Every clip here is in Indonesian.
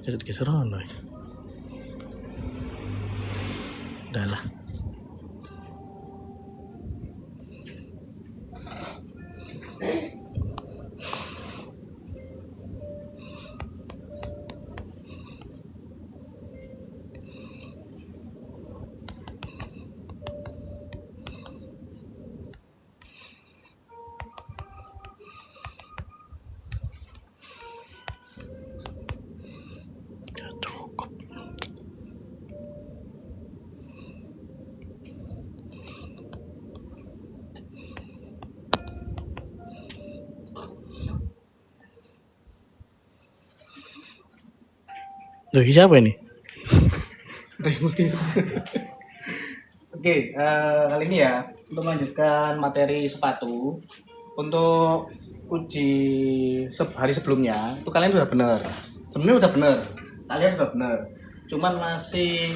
Geser-geser ono. Udah lah. Cukup. Loh, ini siapa ini? Oke, kali ini ya untuk melanjutkan materi sepatu. Untuk uji hari sebelumnya itu kalian sudah benar. Sebenarnya udah benar, kalian sudah benar. Cuman masih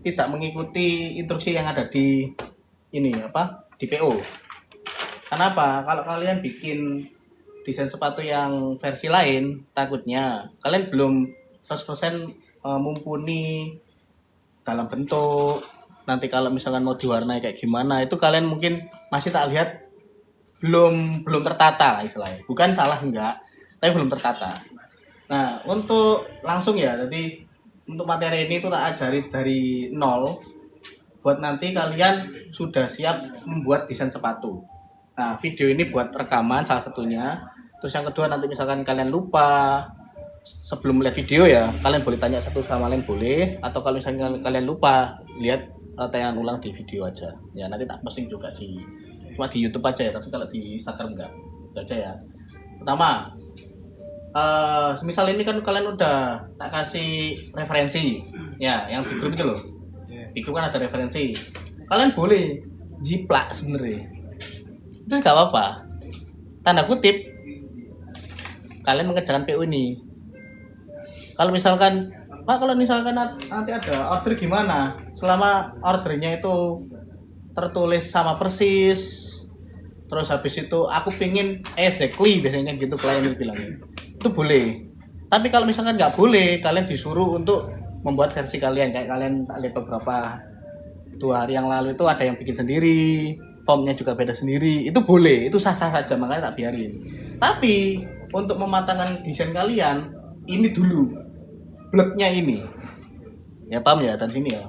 tidak mengikuti instruksi yang ada di ini di PO. Kenapa? Kalau kalian bikin desain sepatu yang versi lain, takutnya kalian belum 100% mumpuni dalam bentuk. Nanti kalau misalkan mau diwarnai kayak gimana, itu kalian mungkin masih tak lihat belum tertata istilahnya. Bukan salah enggak, tapi belum tertata. Nah, untuk langsung ya, jadi untuk materi ini itu tak ajari dari nol buat nanti kalian sudah siap membuat desain sepatu. Nah, video ini buat rekaman salah satunya. Terus yang kedua, nanti misalkan kalian lupa sebelum melihat video ya, kalian boleh tanya satu sama lain boleh. Atau kalau misalnya kalian lupa, lihat tayangan ulang di video aja. Ya, nanti tak posting juga cuma di YouTube aja ya, tapi kalau di Instagram enggak. Itu aja ya. Pertama, semisal ini kan kalian udah tak kasih referensi. Ya, yang di grup itu loh. Di grup kan ada referensi. Kalian boleh jiplak sebenarnya. Itu nggak apa-apa. Tanda kutip, kalian mengerjakan PO ini. Kalau misalkan, Pak, kalau misalkan nanti ada order gimana? Selama ordernya itu tertulis sama persis, terus habis itu aku pingin exactly, biasanya gitu klien bilangnya. Itu boleh. Tapi kalau misalkan nggak boleh, kalian disuruh untuk membuat versi kalian. Kayak kalian tak lihat beberapa 2 hari yang lalu itu ada yang bikin sendiri, formnya juga beda sendiri. Itu boleh, itu sah-sah saja, makanya tak biarin. Tapi untuk mematangkan desain kalian, ini dulu bloknya ini. Ya paham ya dari sini ya.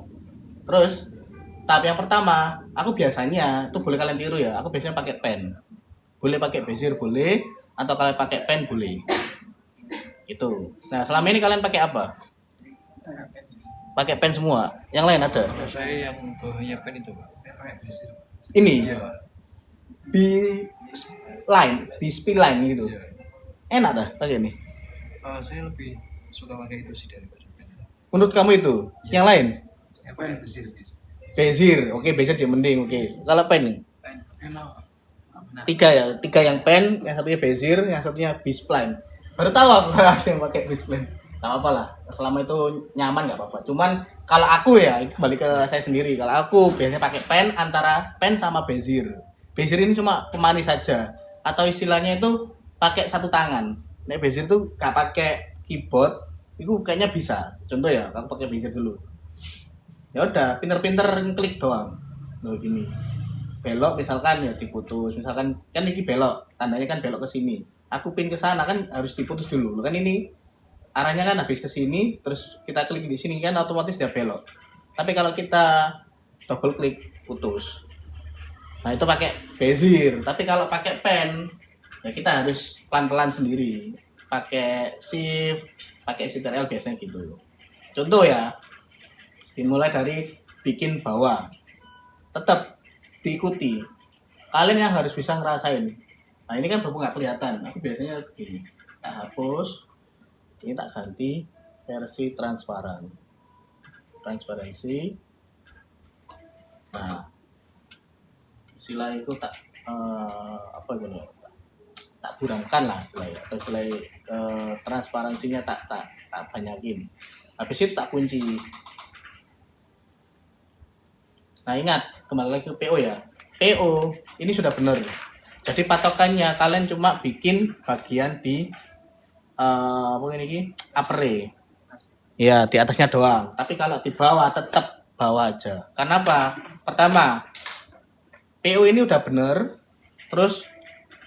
Terus tahap yang pertama, aku biasanya itu boleh kalian tiru ya. Aku biasanya pakai pen. Boleh pakai bezier boleh, atau kalian pakai pen boleh. Gitu. Nah, selama ini kalian pakai apa? Pakai pen semua. Yang lain ada? Saya yang bawahnya pen itu, Pak. Saya pakai bezier. Ini. Iya, Pak. B-spline gitu. Iya. Enak dah pakai ini. Saya lebih suka pakai itu sih daripada pen. Menurut kamu itu? Iya. Yang lain? Saya pakai bezier biasa. Bezier. Oke, bezier sih mending. Oke. Kalau pen nih? Pen enak. Nah, 3 ya. 3 yang pen, yang satunya bezier, yang satunya B-spline. Baru tahu aku kalau ada yang pakai B-spline. Gak apa-apa lah. Selama itu nyaman gak apa-apa. Cuman kalau aku ya, ini kembali ke saya sendiri. Kalau aku biasanya pakai pen antara pen sama bezier. Bezier ini cuma pemanis saja. Atau istilahnya itu pakai satu tangan. Nek bezier itu gak pakai keyboard, itu kayaknya bisa. Contoh ya, aku pakai bezier dulu. Ya udah, pinter-pinter klik doang. Loh gini. Belok misalkan ya diputus. Misalkan kan ini belok, tandanya kan belok ke sini. Aku pin ke sana kan harus diputus dulu. Kan ini arahnya kan habis ke sini, terus kita klik di sini kan otomatis dia belok. Tapi kalau kita double klik putus. Nah, itu pakai bezier. Tapi kalau pakai pen, ya kita harus pelan-pelan sendiri. Pakai shift, pakai Ctrl biasanya gitu. Contoh ya, dimulai dari bikin bawah. Tetap diikuti. Kalian yang harus bisa ngerasain. Nah, ini kan berhubung nggak kelihatan. Aku biasanya begini. Tak hapus. Ini tak ganti versi transparan. Transparansi. Nah, sila itu tak tak buramkan lah istilahnya. Atau sila transparansinya tak banyakin. Habis itu tak kunci. Nah, ingat, kembali lagi ke PO ya. PO ini sudah benar. Jadi patokannya kalian cuma bikin bagian di apa ini upper. Ya, di atasnya doang. Tapi kalau di bawah tetap bawah aja. Kenapa? Pertama, PO ini udah bener, terus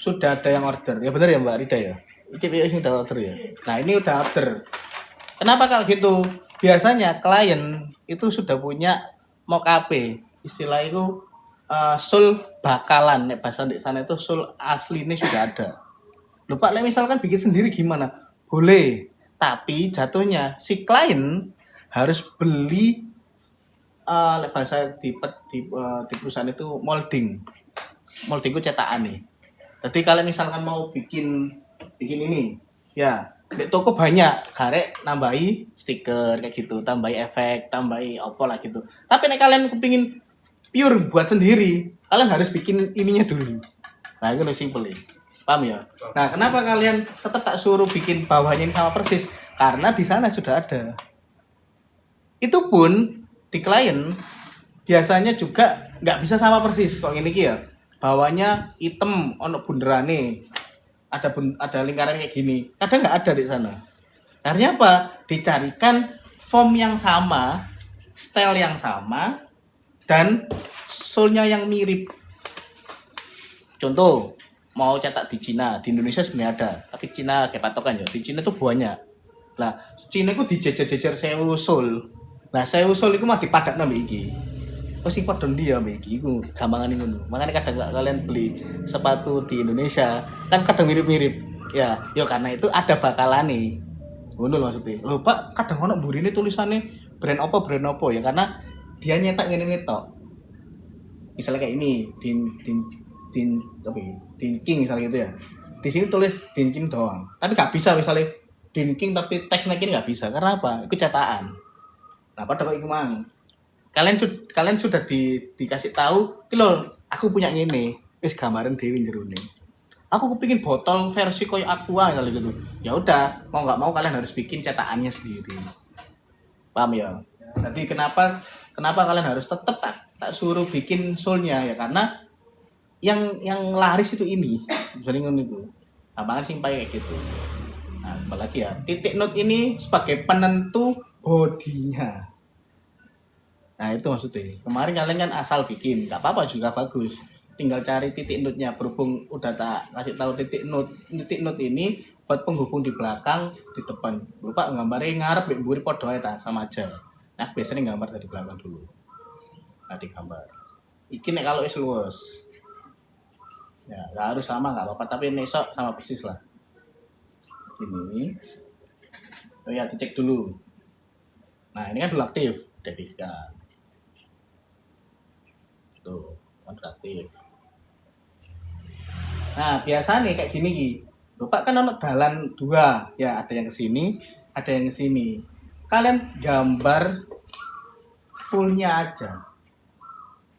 sudah ada yang order. Ya bener ya Mbak Rida ya? Ini PO ini udah order ya? Nah ini udah order. Kenapa kalau gitu? Biasanya klien itu sudah punya mock-up. Istilah itu sul bakalan. Nek bahasa di sana itu sul asli ini sudah ada. Lupa, misalkan bikin sendiri gimana? Boleh. Tapi jatuhnya si klien harus beli bahasa di perusahaan itu molding itu cetakan nih. Jadi kalau misalkan mau bikin ini ya di toko banyak garek nambahi stiker kayak gitu, tambahi efek, tambahi apa lah gitu. Tapi nek kalian kepingin pure buat sendiri, kalian harus bikin ininya dulu. Nah itu lebih simple ya. Paham ya? Nah, kenapa kalian tetap tak suruh bikin bawahnya ini sama persis? Karena di sana sudah ada. Itu pun di klien biasanya juga nggak bisa sama persis. Kok ini ya? Bawahnya hitam, ono bunderane. Ada lingkaran kayak gini. Kadang nggak ada di sana. Akhirnya apa? Dicarikan form yang sama, style yang sama, dan sole-nya yang mirip. Contoh, mau cetak di Cina, di Indonesia sebenarnya ada, tapi Cina kayak patokan ya. Di Cina tuh banyak. Lah, Cina itu dijejer-jejer sewu sol. Nah, sewu sol itu mah dipadakno mbek iki. Kok sing padha ndi ya mbek iki iku gampangane ngono. Makanya kadang kalian beli sepatu di Indonesia kan kadang mirip-mirip. Ya, karena itu ada bakalane. Ngono lho maksudnya. Lho, Pak, kadang ono mburine tulisannya brand apa ya karena dia nyetak ngene tok. Misalnya kayak ini, Din King misalnya gitu ya. Di sini tulis Din King doang. Tapi nggak bisa misalnya Din King tapi teksnya ini nggak bisa. Karena apa? Itu cetakan. Nah, padahal kok iku mang. Kalian sudah dikasih tahu, "Ki lho, aku punya ini." Wis gambaran dhewe jerone. Aku kepingin botol versi koyo Aqua kali gitu. Ya udah, mau nggak mau kalian harus bikin cetakannya sendiri. Paham ya? Jadi kenapa kalian harus tetap tak suruh bikin sole-nya ya karena yang laris itu ini jaringan itu apaan sih kayak gitu. Nah apalagi ya titik note ini sebagai penentu bodinya. Nah itu maksudnya kemarin kalian kan asal bikin nggak apa-apa juga bagus, tinggal cari titik note-nya. Berhubung udah tak kasih tahu titik note ini buat penghubung di belakang di depan. Lupa gambarnya ngarep mburi podo ae ta sama aja. Nah biasanya gambar dari belakang dulu, nah digambar iki nek kalau wis luwes ya nggak harus sama nggak apa-apa tapi nesok sama persis lah ini. Oh ya dicek dulu. Nah ini kan dulu aktif sertifikat tuh kan aktif. Nah biasa nih kayak gini lupa kan ono dalan dua ya, ada yang ke sini ada yang ke sini. Kalian gambar fullnya aja.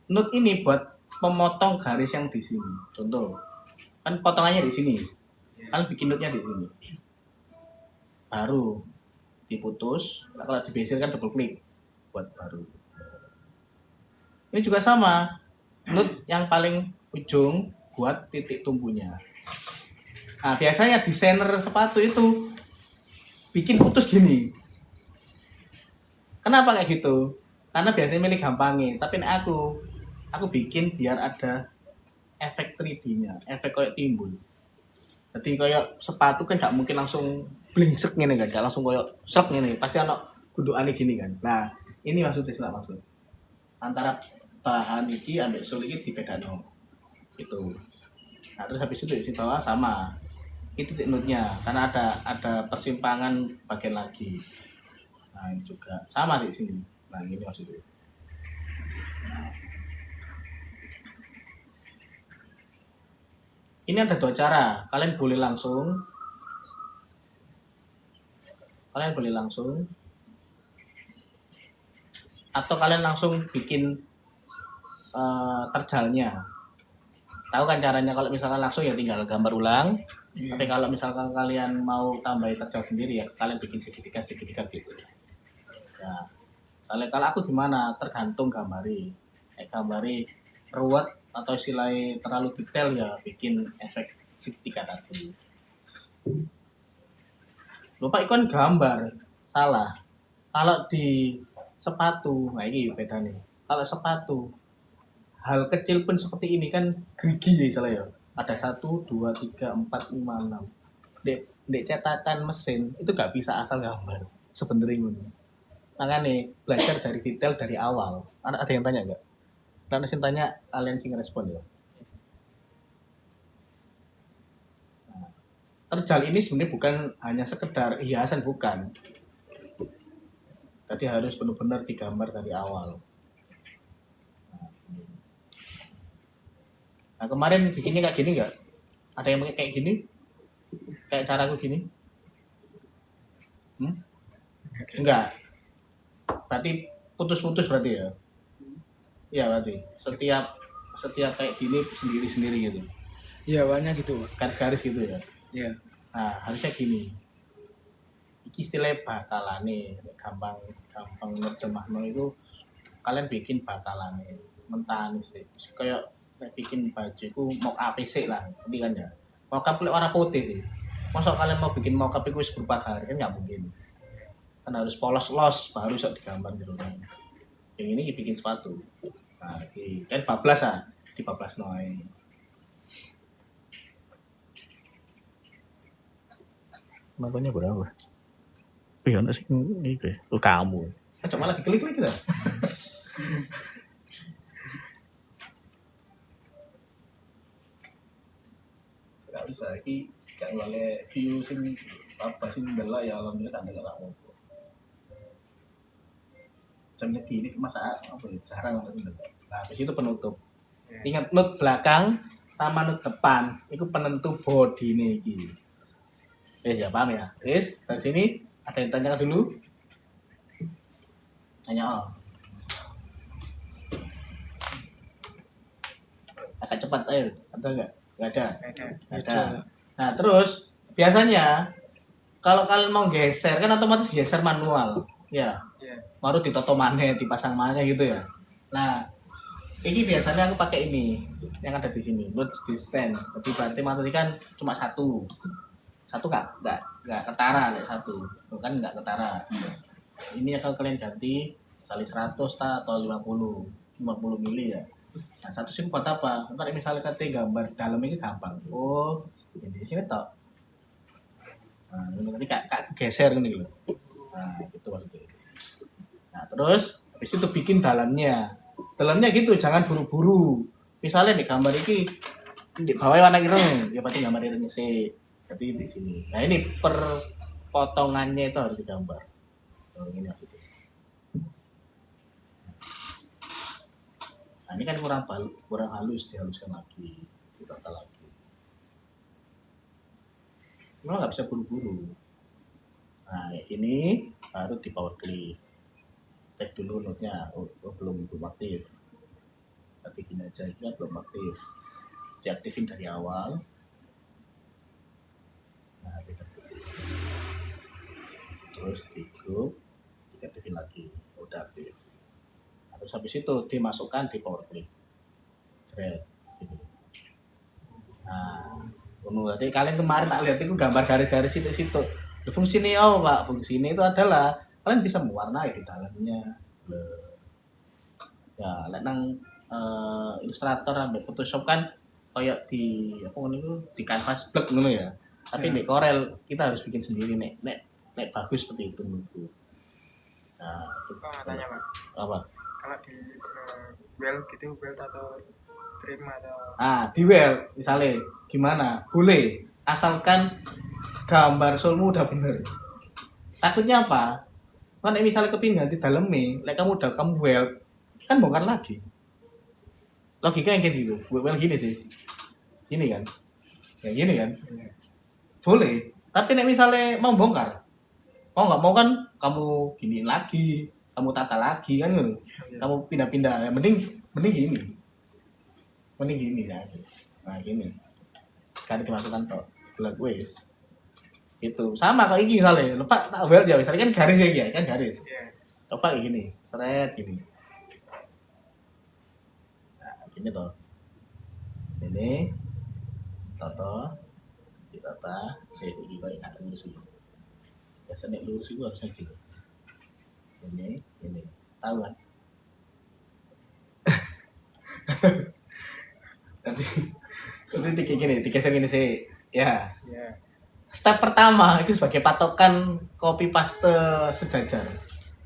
Note ini buat memotong garis yang di sini. Contoh, kan potongannya di sini. Kalian bikin note-nya di sini. Baru diputus. Kalau dibeser kan double klik buat baru. Ini juga sama. Note yang paling ujung buat titik tumpunya. Nah, biasanya desainer sepatu itu bikin putus gini. Kenapa kayak gitu? Karena biasanya milih gampangin. Tapi aku bikin biar ada efek 3D-nya, efek kayak timbul. Jadi kayak sepatu kan nggak mungkin langsung blingsek gini kan, nggak langsung kayak srek gini. Pasti ada gundukannya gini kan. Nah, ini maksudnya maksud. Antara bahan ini ambil sole ini dibedano. Itu. Nah, terus habis itu di bawah sama. Itu titik note-nya karena ada persimpangan bagian lagi. Nah, ini juga sama di sini. Nah, ini maksudnya. Ini ada dua cara. Kalian boleh langsung atau kalian langsung bikin terjalnya. Tahu kan caranya? Kalau misalkan langsung ya tinggal gambar ulang. Tapi kalau misalkan kalian mau tambahin terjal sendiri ya kalian bikin segitiga gitu. Ya. Kalau aku gimana? Tergantung gambari. Gambari ruwet atau istilahnya terlalu detail ya bikin efek segitiga tadi. Lupa itu kan gambar. Salah. Kalau di sepatu, nah ini bedanya. Kalau sepatu, hal kecil pun seperti ini kan gerigi ya salah ya. Ada 1, 2, 3, 4, 5, 6. Dek cetakan mesin itu gak bisa asal gambar. Sebenarnya ini. Makanya belajar dari detail dari awal. Ada yang tanya nggak? Karena sih tanya kalian sih ngerespon ya. Nah, terjal ini sebenarnya bukan hanya sekedar hiasan, bukan. Tadi harus benar-benar digambar dari awal. Nah kemarin bikinnya kayak gini nggak? Ada yang pakai kayak gini? Kayak caraku gini? Enggak. Berarti putus-putus berarti ya? Iya berarti. Setiap kayak gini sendiri-sendiri gitu. Iya, awalnya gitu, Pak. Garis-garis gitu ya. Iya. Nah harusnya gini. Iki istilahnya bakalane, gampang nerjemahno itu kalian bikin bakalane mentah sih. Kayak bikin baju itu mau APC lah, ini kan ya. Mau kapel warna putih sih. Masa kalian mau bikin mau kapel itu berupa garis kan nggak mungkin. Kan harus polos los baru bisa digambar gitu kan. Yang ini dibikin sepatu. Nah, kan bablas ah, di bablas noy. Nontonnya berapa? Iya, anak sih itu ya. Oh, kamu. Coba lagi klik kita. Gak bisa, ini gak boleh view sing apa sih delok ya alhamdulillah kan delok aku. Jamnya gini masa apa ya jarang apa sih delok. Nah, habis itu penutup. Ingat nut belakang sama nut depan itu penentu body nih iki. Ya paham ya. Guys, dari sini ada yang tanya dulu? Tanya oh. Agak cepat ayo, ada nggak? Nggak ada. Ada. Nah terus biasanya kalau kalian mau geser kan otomatis geser manual, ya. Baru ditoto mana, dipasang mana gitu ya. Nah ini biasanya aku pakai ini yang ada di sini, load distance. Jadi berarti materi kan cuma satu nggak ketara kayak satu, bukan nggak ketara. Ini kalau kalian ganti kali 100 atau 50 mili ya. Nah, satu sih buat apa? Kalau misalnya kita gambar dalam ini gampang. Oh, ini sini toh. Nah, ini nanti kak geser ini loh. Nah, itu maksudnya. Nah, terus habis itu bikin dalamnya. Dalamnya gitu, jangan buru-buru. Misalnya nih gambar ini di bawah warna ireng, ya berarti gambar irengnya sih. Tapi di sini. Nah, ini per potongannya itu harus digambar. Oh, ini maksudnya. Nah, ini kan kurang halus, dihaluskan lagi, ditata lagi. Memang nggak bisa buru-buru. Nah, kayak gini baru di power click. Cek dulu notnya, belum aktif. Berarti gini aja, ini belum aktif. Diaktifin dari awal. Nah, terus di grup, diaktifin lagi, udah aktif. Terus habis itu dimasukkan di power click. Gitu. Nah, berarti kalian kemarin tak lihat itu gambar garis-garis situ. Fungsinya apa Pak? Fungsinya itu adalah kalian bisa mewarnai di dalamnya. Ya, lihat nang Illustrator ambil Photoshop kan kayak di apa itu di canvas black ngono ya. Tapi di Corel kita harus bikin sendiri nek bagus seperti itu menurutku. Nah, Tanya Pak. Apa? Kalau di weld gitu, weld atau trim atau di weld misalnya gimana boleh asalkan gambar sulmu udah bener. Takutnya apa kan misalnya kepingin ganti dalamnya kamu weld kan bongkar lagi logika yang kayak gitu weld gini sih gini kan ya gini kan boleh tapi nek misalnya mau bongkar mau nggak mau kan kamu giniin lagi kamu tata lagi kan gitu. Kamu pindah-pindah ya mending gini ya nah gini kan dimasukkan toh black waste itu sama kayak gini misalnya lupa tak weld ya misalnya kan garis ya kan garis coba kayak gini seret gini nah gini toh ini ditata sesi kayak nggak terus Biasa nek lurus itu harusnya gitu. Ini tahu kan? Nanti digeser gini sih. Ya. Ya. Step pertama itu sebagai patokan copy paste sejajar.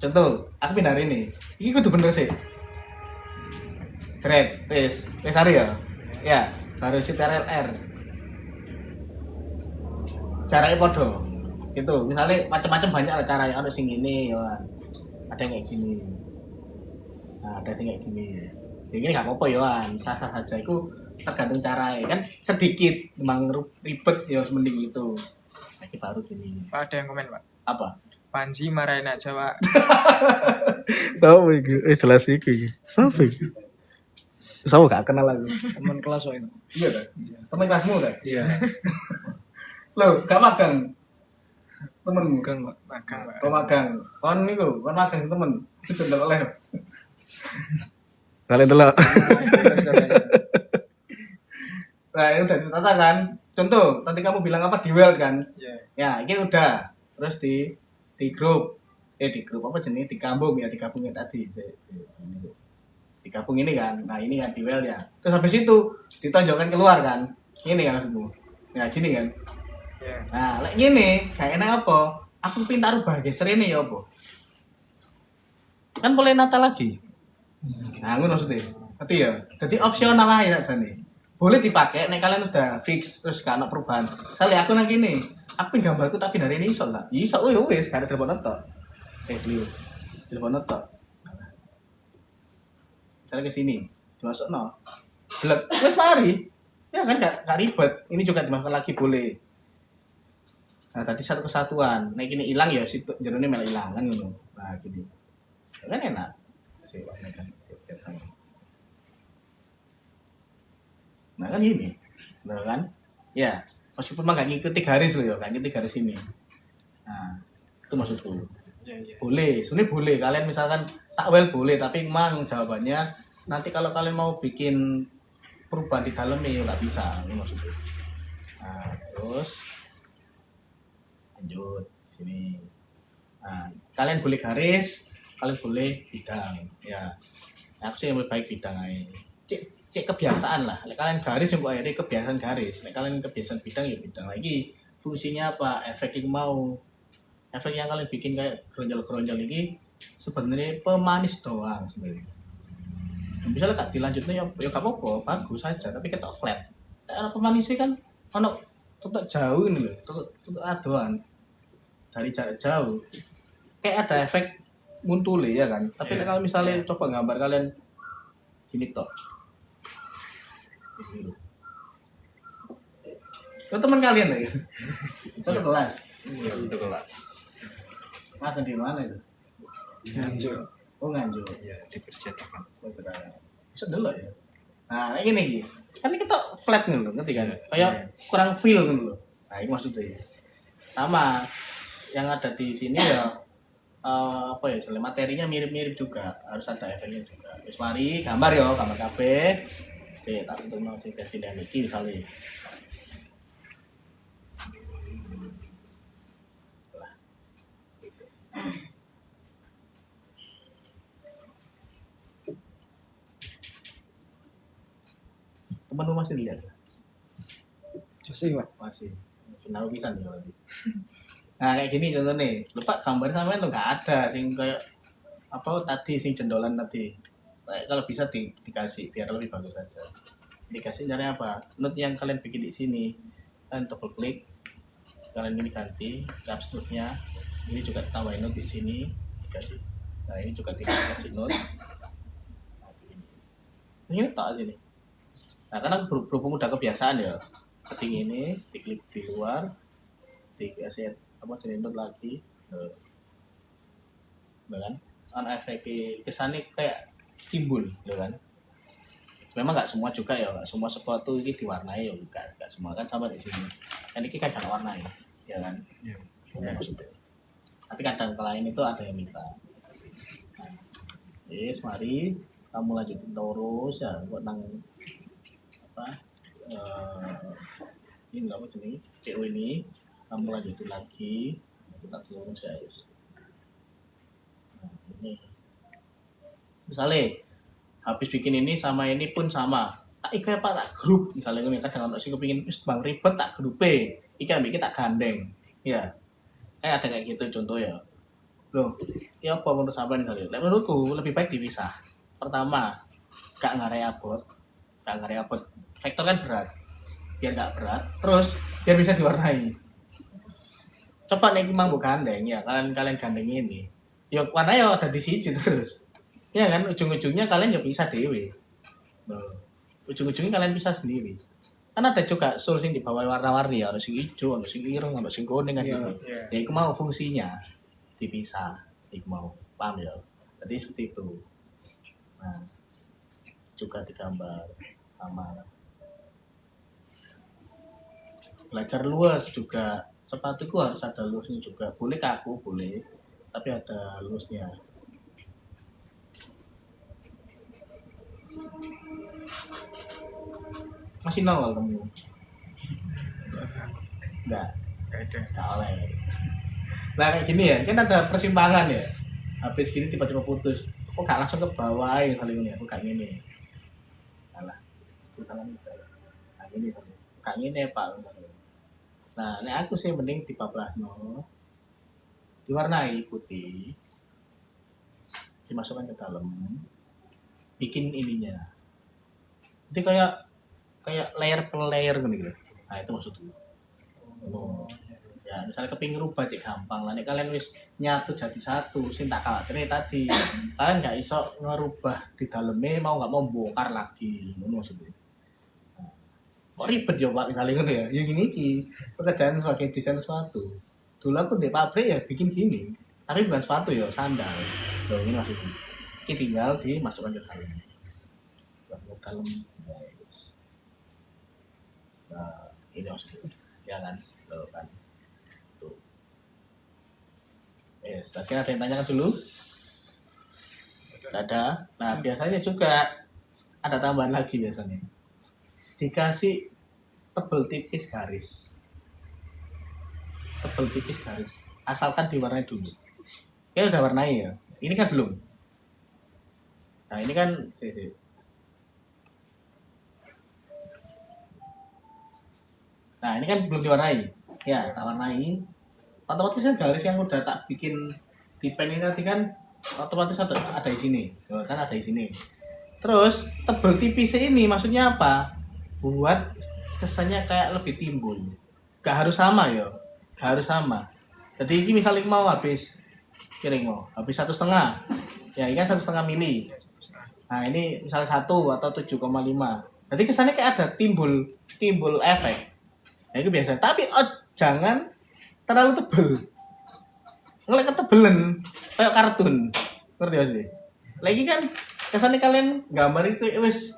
Contoh, aku pindah hari ini. Ini kudu bener sih. Jret, wis hari ya. Ya, baru Ctrl R. Caranya podo. Gitu. Misalnya macam-macam banyak lah caranya. Ada sing ini, ya. Ada yang kayak gini. Nah, ada yang kayak gini. Ini nggak apa-apa ya, sah-sah saja. Itu tergantung caranya kan sedikit memang ribet ya harus mending itu. Lagi baru gini. Pak ada yang komen Pak. Apa? Panji marahin aja Pak. Siapa itu? Jelas iki. Siapa itu? Siapa gak kenal aku. Teman kelas waktu itu. Iya kan? Teman kelasmu kan? Iya. Loh, gak magang. Temenmu Bukan, Pak. Magang Pak. kau magang. Kon niku, kon magang temen. Itu ndak oleh. Kalian telak. Terus katanya. Nah, ini udah ditata kan? Contoh, tadi kamu bilang apa di Weld kan? Ya. Ya, ini udah. Terus di grup. Di grup apa jenis? Digabung ya, digabungin tadi. Digabung ini kan. Nah, ini kan di Weld ya. Terus habis itu ditonjolkan keluar kan? Ini kan maksudmu. Ya, gini kan. Ya. Nah, lek gini, gak enak apa? Aku pintar rubah geser ini ya apa? Kan boleh nata lagi. Nah, ngono maksudnya. Ngerti ya? Jadi opsional lah ya jane. Boleh dipakai nek kalian udah fix terus gak ada perubahan. Misalnya aku nang gini, aku pin gambarku tapi dari ini iso lah. Iso ya wis, gak ada telepon tok. Liu. Telepon tok. Misalnya ke sini, dimasukno. Blek, wis mari. Ya kan gak ribet. Ini juga dimasukkan lagi boleh. Nah, tadi satu kesatuan. Nah, gini hilang ya situ jerone malah hilang kan ngono. Nah, gini. Ya kan enak. Sih, kan. Nah, kan gini. Nah, kan? Ya, meskipun mah gak ngikuti garis loh ya, gak ngikuti garis ini. Nah, itu maksudku. Ya, ya. Boleh, sebenarnya boleh. Kalian misalkan takwel boleh, tapi memang jawabannya nanti kalau kalian mau bikin perubahan di dalamnya ya nggak bisa, ini maksudnya. Nah, terus lanjut sini. Nah, kalian boleh garis, kalian boleh bidang, ya. Nah, aku sih yang lebih baik bidang aja. Cek kebiasaan lah. Nek kalian garis yang akhirnya kebiasaan garis. Nek kalian kebiasaan bidang ya bidang lagi. Fungsinya apa? Efek yang mau. Efek yang kalian bikin kayak geronjol-geronjol ini sebenarnya pemanis doang sebenarnya. Misalnya gak dilanjutnya ya gak apa-apa, bagus saja, tapi ketok flat. Kayak pemanisnya kan ono tutuk jauh ini loh, tutuk adoan dari jarak jauh. Kayak ada efek muntule ya kan. Tapi kalau misalnya coba gambar kalian gini tok. Itu teman kalian lagi. Itu kelas. Iya, itu kelas. Makan di mana itu? Nganjuk. Oh Nganjuk. Iya, di percetakan. Bisa dulu ya. Nah, kayak gini gitu. Kan kita flat nih loh, ngerti kan? Kayak kurang feel gitu loh. Nah, itu maksudnya. Sama yang ada di sini ya apa ya, soalnya materinya mirip-mirip juga, harus ada efeknya juga. Terus mari gambar ya, gambar KB. Oke, tak untuk mau sing versi iki misalnya. Temanmu masih lihat? Jose, Pak. Masih. Final pisan ya berarti. Nah, kayak gini contohnya. Lupa gambar sampean tuh nggak ada sing kayak apa tadi sing jendolan tadi. Kalau bisa dikasih biar lebih bagus saja. Dikasih caranya apa? Note yang kalian bikin di sini, kalian double klik, kalian ini ganti caps lock-nya. Ini juga tambahin note di sini, dikasih. Nah, ini juga dikasih note. Ini tak sini. Nah, karena berhubung udah kebiasaan ya, keting ini diklik di luar, dikasih apa jadi note lagi, kan? Efek kesannya kayak timbul, kan? Memang nggak semua juga ya, nggak semua sepatu ini diwarnai ya, nggak semua kan sama di sini. Kan ini kadang warna ya kan? Iya. Ya, maksudnya. Tapi kadang lain itu ada yang minta. Nah, yes, mari kamu lanjutin terus ya, buat nang apa? Ini nggak apa jenis PO ini, kamu lanjutin lagi. kita turun serius. Nah, ini misalnya habis bikin ini sama ini pun sama, tak ikai pak tak grup misalnya ini kadang untuk sih kepingin bang ribet tak grupe ikai bikin tak gandeng ya kayak ada kayak gitu contoh ya loh ya apa menurut sampean kali menurutku lebih baik dipisah. Pertama gak ngarai abot vektor kan berat biar gak berat terus biar bisa diwarnai. Coba nih mang bukan gandeng ya kalian gandeng ini ya warna ya ada di sini terus ya kan ujung-ujungnya kalian ya bisa dewe ujung-ujungnya kalian bisa sendiri kan ada juga solusi di bawah warna-warni ya ada sing hijau ada sing ireng ada sing kuning kan gitu ya itu mau fungsinya dipisah itu mau paham ya jadi seperti itu. Nah juga digambar sama belajar luas juga sepatuku harus ada luasnya juga boleh kaku boleh tapi ada luasnya. Masih nongol kamu? Enggak oleh. Nah kayak gini ya, kan ada persimpangan ya. Habis gini tiba-tiba putus. Kok gak langsung ke bawah ya kali ini? Aku kayak gini. Salah. Itu tangan kita. Nah gini saja. Kayak gini Pak. Nah, ini aku sih mending dibablasno. Diwarnai putih. Dimasukkan ke dalam. Bikin ininya. Jadi kayak layer per layer gitu. Nah itu maksudnya. Oh. Ya misalnya kepingin rubah cek gampang lah. Nek kalian wis nyatu jadi satu, sing tak khawatir tadi kalian nggak iso ngerubah di dalamnya mau nggak mau bongkar lagi, ngono maksudnya. Nah, kok ribet ya Pak misalnya ngono ya? Ya gini ki pekerjaan sebagai desain sepatu. Dulu aku di pabrik ya bikin gini, tapi bukan sepatu ya sandal. Loh ini maksudnya. Ini tinggal dimasukkan ke dalam. Ke dalam. Nah, ini maksudnya. Ya kan, tuh kan. Tuh. Tadi ada yang tanyakan dulu? Ada. Nah, biasanya juga ada tambahan lagi biasanya. Dikasih tebel tipis garis. Tebel tipis garis. Asalkan diwarnai dulu. Ya udah warnai ya. Ini kan belum. Nah, ini kan Nah, ini kan belum diwarnai. Ya, tak warnai. Otomatis kan garis yang udah tak bikin di pen ini tadi kan otomatis ada di sini. Kan ada di sini. Terus tebel tipis ini maksudnya apa? Buat kesannya kayak lebih timbul. Gak harus sama ya. Gak harus sama. Jadi ini misalnya mau habis piring mau habis 1,5. Ya, ini kan 1,5 mili. Nah, ini misalnya 1 atau 7,5. Jadi kesannya kayak ada timbul efek. Nah, itu biasa. Tapi jangan terlalu tebel. Ngelek ketebelan kayak kartun. Ngerti gak sih? Lagi kan kesannya kalian gambar itu wis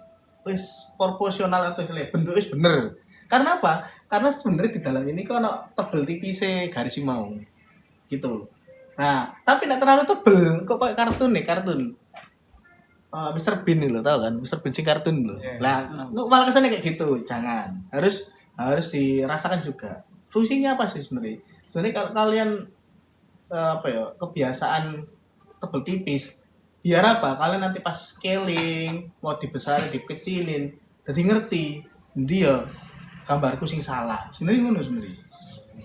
proporsional atau bentuk wis bener. Karena apa? Karena sebenarnya di dalam ini kok ono tebel tipis garis mau. Gitu. Nah, tapi nek terlalu tebel kok kayak kartun nih, kartun. Mr. Bean nih lo tau kan? Mr. Bean sing kartun lo. Lah, malah kesannya kayak gitu. Jangan. Harus dirasakan juga. Fungsinya apa sih sebenarnya? Sebenarnya kalau kalian kebiasaan tebel tipis, biar apa? Kalian nanti pas scaling, mau dibesarin, dikecilin, jadi ngerti. Dia gambarku sing salah. Sebenarnya ngono sebenarnya.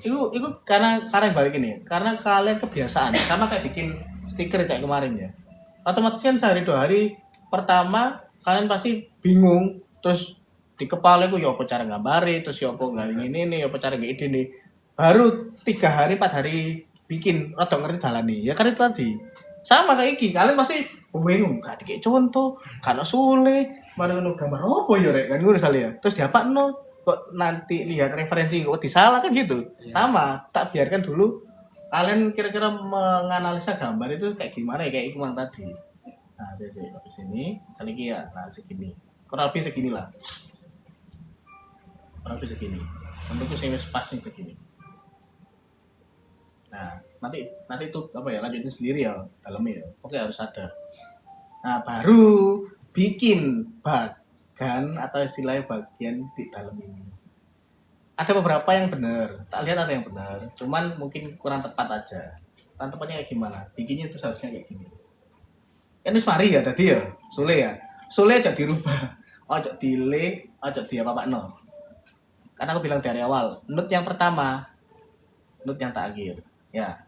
Itu karena balik ini. Karena kalian kebiasaan. Sama kayak bikin stiker kayak kemarin ya. Otomatis kan sehari 2 hari pertama kalian pasti bingung terus di kepala gue ya apa cara ngambari terus ya apa nggak ini nih apa cara nggak ide nih baru 3 hari 4 hari bikin rada ngerti dalan nih ya kan itu tadi sama kayak iki kalian pasti bingung gak dikek contoh karena sulit mari ngono gambar apa ya rek kan ngono ya terus diapakno kok nanti lihat referensi kok disalah kan gitu sama tak biarkan dulu kalian kira-kira menganalisa gambar itu kayak gimana ya kayak Ikmang tadi. Nah saya habis ini kali ini ya nah segini kurang lebih segini lah. Kurang lebih segini. Bentuknya saya pas nih segini. Nah, nanti itu apa ya lanjutin sendiri ya dalamnya ya. Oke harus ada. Nah, baru bikin bagan atau istilahnya bagian di dalam ini. ada beberapa yang benar, tak lihat ada yang benar, cuman mungkin kurang tepat aja. Kurang tepatnya kayak gimana? Bikinnya itu seharusnya kayak gini. Kan wis mari ya tadi ya, Sule ya. Sule aja dirubah. Ojo dile, ojo dia no. Karena aku bilang dari awal, note yang pertama, note yang terakhir. Ya.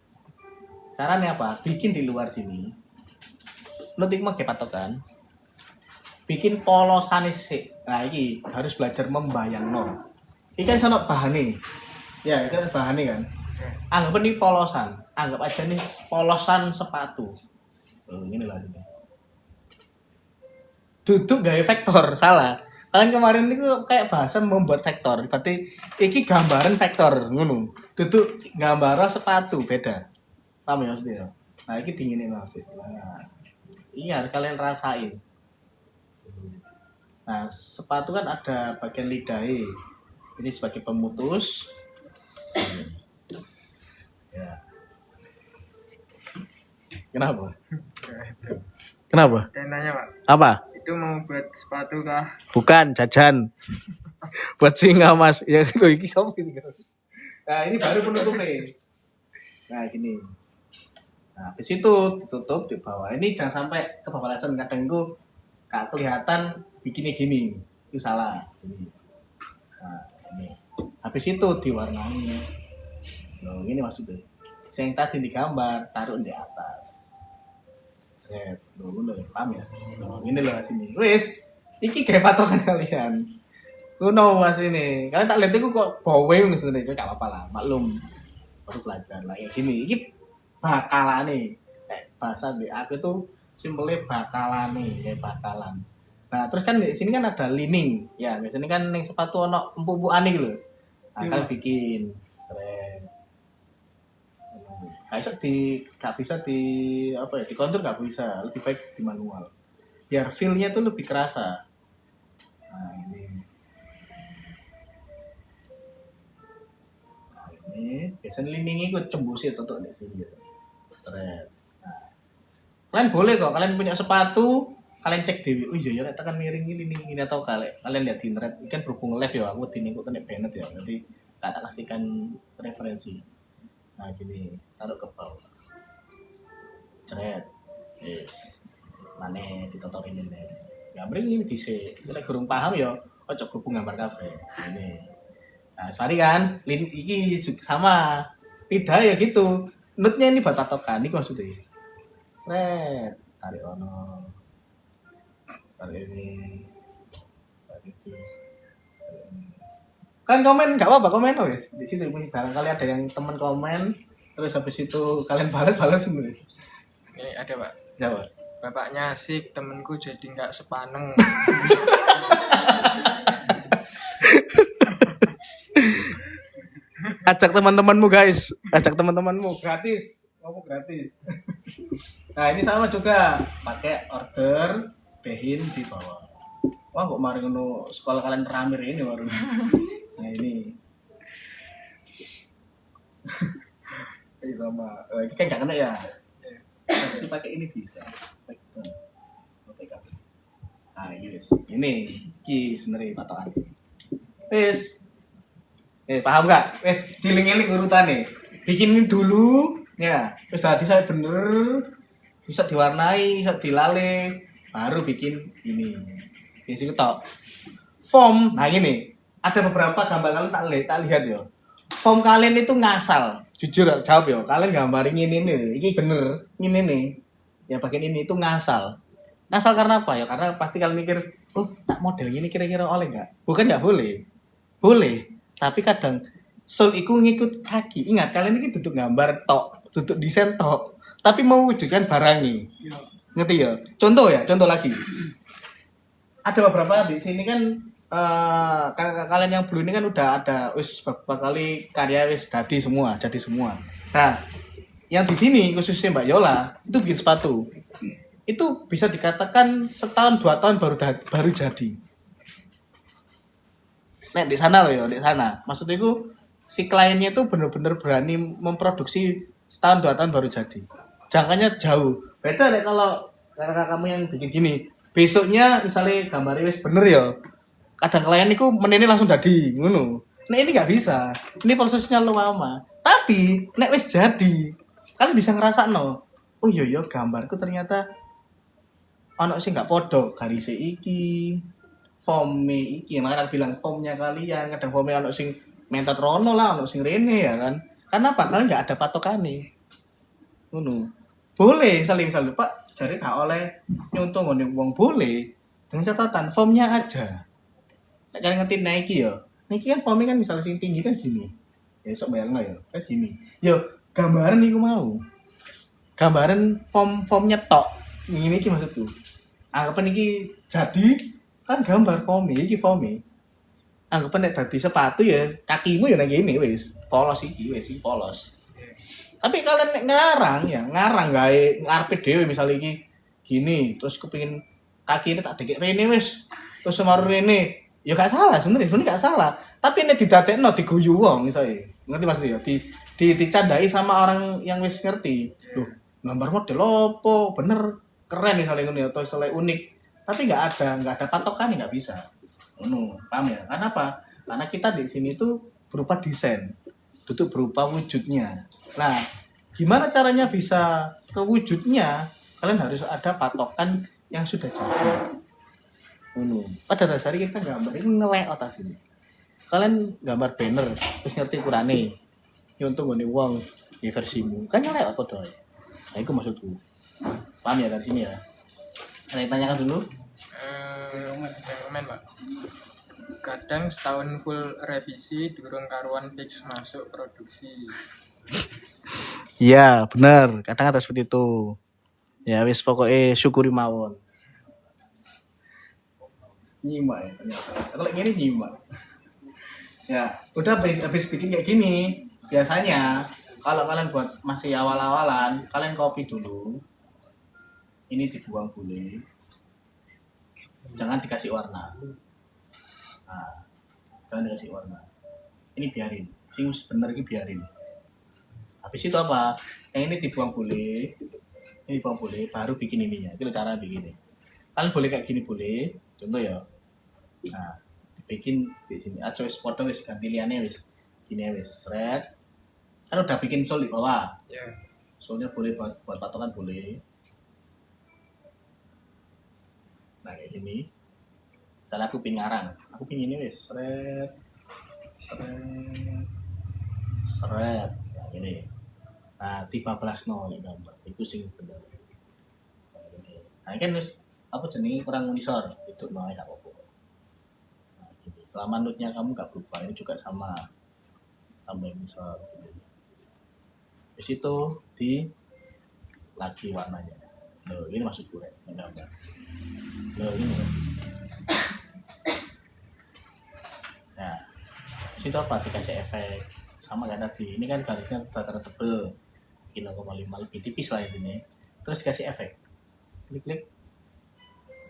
Caranya apa? Bikin di luar sini. Note itu pakai patokan. Bikin polosan sih. Nah, ini harus belajar membayang no. Ini kan sono bahane. Ya, itu kan bahane kan. Anggap ini polosan. Anggap aja nih polosan sepatu. Oh, ini lah ini. Duduk gaya vektor, salah. Kalian kemarin itu kayak bahasa membuat vektor. Berarti iki gambaran vektor, ngono. Duduk gambar sepatu beda. Paham ya maksudnya? Nah, ini dinginin maksudnya. Nah, ini harus kalian rasain. Nah, sepatu kan ada bagian lidahnya. Ini sebagai pemutus. Ya. Kenapa? Kenapa? Dan nanya Pak, Apa? itu mau buat sepatu kah? Bukan jajan. Buat singa Mas. Ya kok iki sapa sih? Nah, ini baru penutupnya. Nah, gini. Nah, habis itu ditutup di bawah. Ini jangan sampai kebabalasan, kadang itu gak kelihatan bikinnya gini. Itu salah. Ini. Nah, ini. Habis itu diwarnai. Loh, ini maksudnya. Yang tadi digambar, taruh di atas. Set. Loh, bener, paham ya? Loh, ini loh sini. Wis, iki kayak patokan kalian. Kuno mas ini. Kalian tak lihat itu kok baweng sebenarnya. Itu gak apa-apa lah, maklum. Baru belajar lah. Ya gini, iki bakalane. Bahasa di aku tuh simpelnya bakalane, kayak bakalan. Nah, terus kan di sini kan ada lining. Ya, biasanya kan yang sepatu ono empuk-empukan iki lho. Nah, kalian bikin. Seret. Gak bisa di apa ya, di kontur gak bisa, lebih baik di manual biar feel-nya tuh lebih kerasa. Nah ini biasanya lining ikut cembusnya tutup di sini gitu. Nah, kalian boleh kok, kalian punya sepatu kalian cek dewi, oh iya ya tekan miring ini atau kalian lihat di internet. Ini kan berhubung live ya, aku ini kok kena banget ya, nanti tak kasihkan referensi. Nah gini, taruh ke bawah. Ceret. Yes. Mane ditotorin ini. Gambar ini bisa. Kalau kurang paham ya, ojo berhubung gambar kafe. Ini. Nah, sorry kan, iki sama. Beda ya gitu. Nutnya ini buat patokan, ini maksudnya. Ceret. Tarik ono. Tarik ini. Tarik itu. Kan komen nggak apa-apa, komen wes di situ barangkali ada yang teman komen terus habis itu kalian balas nulis. Ini ada Pak, Jawab. bapaknya asik, temenku jadi nggak sepaneng. Ajak teman-temanmu guys. Ajak Teman-temanmu gratis, ngomong gratis. Nah ini sama juga pakai order behin di bawah. Wah kok mari ngono sekolah kalian ramir ini baru. Nah ini ini sama ini kan gak kena ya masih pakai ini bisa nah ini guys ini sebenarnya patokan wes paham gak wes diling-iling urutannya bikin ini dulu ya wes tadi saya bener bisa diwarnai bisa dilale baru bikin ini biasanya tok form. Nah ini ada beberapa gambar kalian tak lihat ya. Form kalian itu ngasal. Jujur jawab ya. Kalian gambarin ini nih. Ini bener. Ini nih. Ya bagian ini itu ngasal. Ngasal karena apa ya? Karena pasti kalian mikir, oh tak model ini kira-kira oleh nggak? Bukan nggak boleh. Boleh. Tapi kadang soul itu ngikut kaki. Ingat kalian ini duduk gambar tok, duduk desain tok. Tapi mewujudkan barangnya. Ngerti ya? Contoh lagi. Ada beberapa di sini kan. Kalian yang blue ini kan udah ada wis beberapa kali karya wis jadi semua. Nah, yang di sini khususnya Mbak Yola itu bikin sepatu. Itu bisa dikatakan setahun 2 tahun baru jadi. Nah, di sana loh ya, di sana. Maksudnya itu si kliennya itu benar-benar berani memproduksi setahun 2 tahun baru jadi. Jangkanya jauh. Beda deh kalau kamu yang bikin gini. Besoknya misalnya gambarnya wis bener ya. Kadang klien itu menene langsung dadi ngono. Nah ini nggak bisa. Ini prosesnya lama. Tapi nek wis jadi, kalian bisa ngerasa no. Oh iya gambarku ternyata ono sing nggak podo garis iki, form iki. Makanya aku bilang formnya kalian. Kadang formnya ono sing mentat rono lah, ono sing rene ya kan. Karena apa? Kalian nggak ada patokan nih. Ngono. Boleh saling Pak. Jadi gak oleh nyuntung ngene wong boleh. Dengan catatan formnya aja. Nek kalian ngerti Nike ya. Nike kan formnya kan misalnya sing tinggi kan gini. Ya sok bayangno ya, kan gini. Yo gambaran iku mau. Gambaran formnya tok. Ini iki maksudku. Anggapan iki jadi kan gambar formnya iki formnya. Anggapan nek dadi sepatu ya kakimu ya nang ngene wis. Polos iki wis iki polos. Tapi kalian nek ngarang gawe ngarepe dhewe misal iki gini, terus kepengin kaki ini tak dikek rene wis. Terus semaru rene. Ya gak salah sebenarnya gak salah. Tapi nek didadekno diguyu wong misale. Ngerti maksudnya? Dicandai sama orang yang wis ngerti. Loh, gambar model opo? Bener keren misalnya ngono atau misalnya unik. Tapi nggak ada patokan nggak bisa. Ngono, paham ya? Karena apa? Karena kita di sini tuh berupa desain, itu berupa wujudnya. Nah, gimana caranya bisa ke wujudnya? Kalian harus ada patokan yang sudah jadi. Ngono. Pada dasarnya kita gambar itu ngelek atas ini. Kalian gambar banner, terus ngerti ukurane. Ya untuk ngene wong di versimu. Kan ngelek apa doy? Nah, itu maksudku. Paham ya dari sini ya? Ada yang tanyakan dulu? Komen Pak. Kadang setahun full revisi durung karuan fix masuk produksi. Iya, benar. Kadang ada seperti itu. Ya wis pokoknya syukuri mawon. Nyimak ya ternyata. Kalau gini nyimak. Ya, udah habis bikin kayak gini. Biasanya kalau kalian buat masih awal-awalan, kalian copy dulu. Ini dibuang boleh. Jangan dikasih warna. Nah, jangan dikasih warna. Ini biarin. Sing bener ini biarin. Habis itu apa? Yang ini dibuang boleh. Ini dibuang boleh, baru bikin ininya. Itu cara bikinnya. Kalian boleh kayak gini boleh. Contoh ya. Nah, dibikin di sini. Aco wis foto wis ganti liane wis. Gini wis thread. Kan udah bikin sol di bawah. Ya. Solnya boleh buat patokan boleh. Nah kayak gini. Misalnya aku pin ngarang. Aku pin ini wis thread. Nah gini. Nah 13 no nek gambar. Itu sing bener. Nah ini kan wis apa jenenge kurang unisor. Itu mau enggak apa-apa. Nah, gini. Selama nutnya kamu enggak berubah, ini juga sama. Tambah unisor. Di situ di lagi warnanya. Loh, ini maksud gue. Enggak. Loh, ini. Nah, situ apa? Dikasih efek. Sama kayak tadi. Ini kan garisnya rata-rata tebel. 3,5 lebih tipis lah ini. Terus dikasih efek. Klik.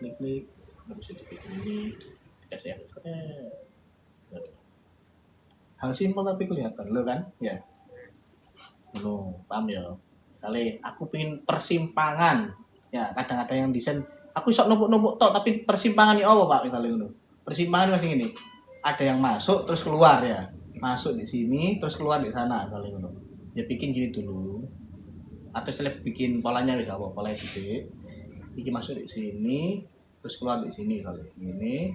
Terus dibikin ini. Dikasih efek. Hal simpel tapi kelihatan. Loh kan? Ya. Loh, paham ya? Misalnya aku pengen persimpangan. Ya, kadang-kadang yang desain aku sok numpuk-numpuk tok tapi persimpangan ini apa Pak misalnya ngono. Persimpangan masih ini. Ada yang masuk terus keluar ya. Masuk di sini terus keluar di sana misalnya ngono. Ya bikin gini dulu. Atau seleb bikin polanya bisa apa? Pola gede. Bikin masuk di sini terus keluar di sini misalnya. Ini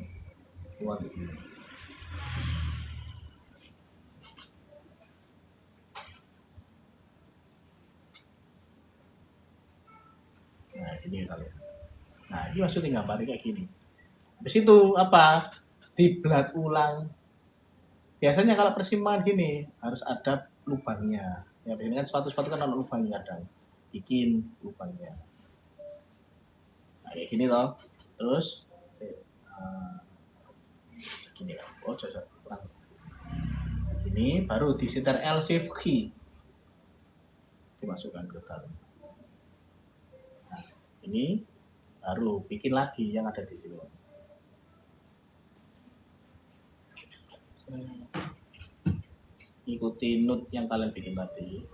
keluar di sini. Nah, ini misalnya. Nah, ini maksudnya gambarnya kayak gini. Habis itu apa? Diblat ulang. Biasanya kalau persimpangan gini harus ada lubangnya. Ya, biasanya kan sepatu-sepatu kan ada lubangnya kadang. Bikin lubangnya. Nah, kayak gini toh. Terus gini lah. Oh, cocok kurang. Gini baru di setir L shift key. Dimasukkan ke dalam. Nah, ini baru bikin lagi yang ada di sini. Ikuti note yang kalian bikin tadi.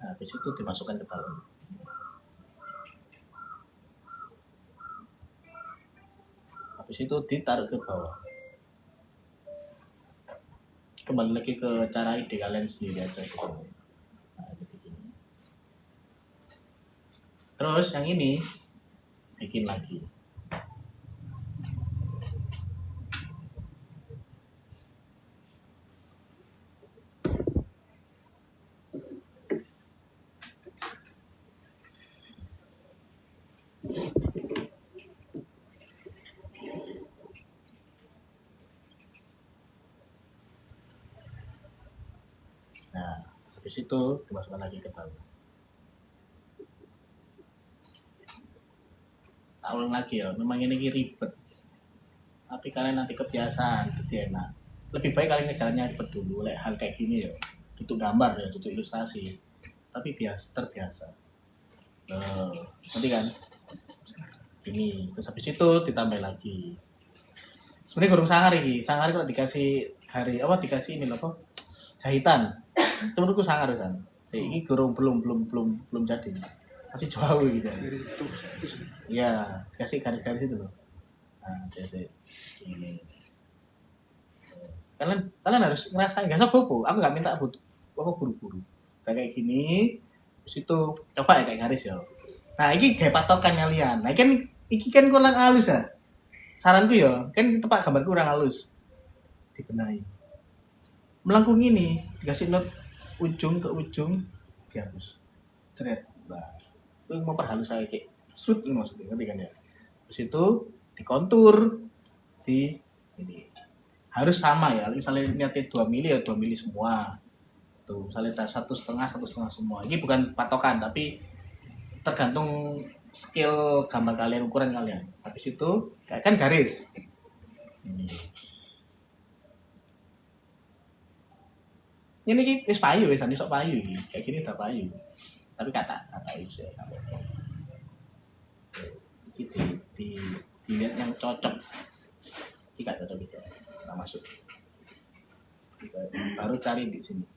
Nah, habis itu dimasukkan ke dalam. Habis itu ditaruh ke bawah. Kembali lagi ke cara ide kalian sendiri aja gitu. Nah, jadi gini. Terus yang ini bikin lagi. Nah, habis itu dimasukkan lagi ke bawah. Tak ulang lagi ya, memang ini ribet. Tapi kalian nanti kebiasaan, jadi enak. Lebih baik kalian ngejalannya ribet dulu, hal kayak gini ya. Tutup gambar ya, tutup ilustrasi. Tapi terbiasa. Nanti kan, ini. Terus habis itu ditambah lagi. Sebenarnya gurung sangar ini. Sangar kalau dikasih dikasih ini apa? Jahitan. Itu menurutku sangar kan. Ini gurung belum jadi. Masih jauh gitu. Iya, kasih garis-garis itu loh. Nah, saya ini. Kalian harus ngerasain, gak usah bobo. Aku nggak minta buru-buru. Kayak gini, terus itu coba ya kayak garis ya. Nah, ini kayak patokan kalian. Nah, ini kan kurang halus ya. Saranku ya, kan tepat gambar kurang halus. Dibenahi. Melengkung ini dikasih not ujung ke ujung dihapus. Ceret. Nah, itu memperhalus saya cek. Sweet ini maksudnya, ngerti kan ya? Terus itu dikontur di ini. Harus sama ya, misalnya niatnya 2 mili ya 2 mili semua. Tuh, misalnya 1,5 semua. Ini bukan patokan, tapi tergantung skill gambar kalian, ukuran kalian. Habis itu, kan garis. Ini wis payu wis sok payu iki. Kayak gini udah payu. Tapi kata wis ya. Dilihat yang cocok. Ini gak cocok itu. Nah, masuk. Baru cari di sini.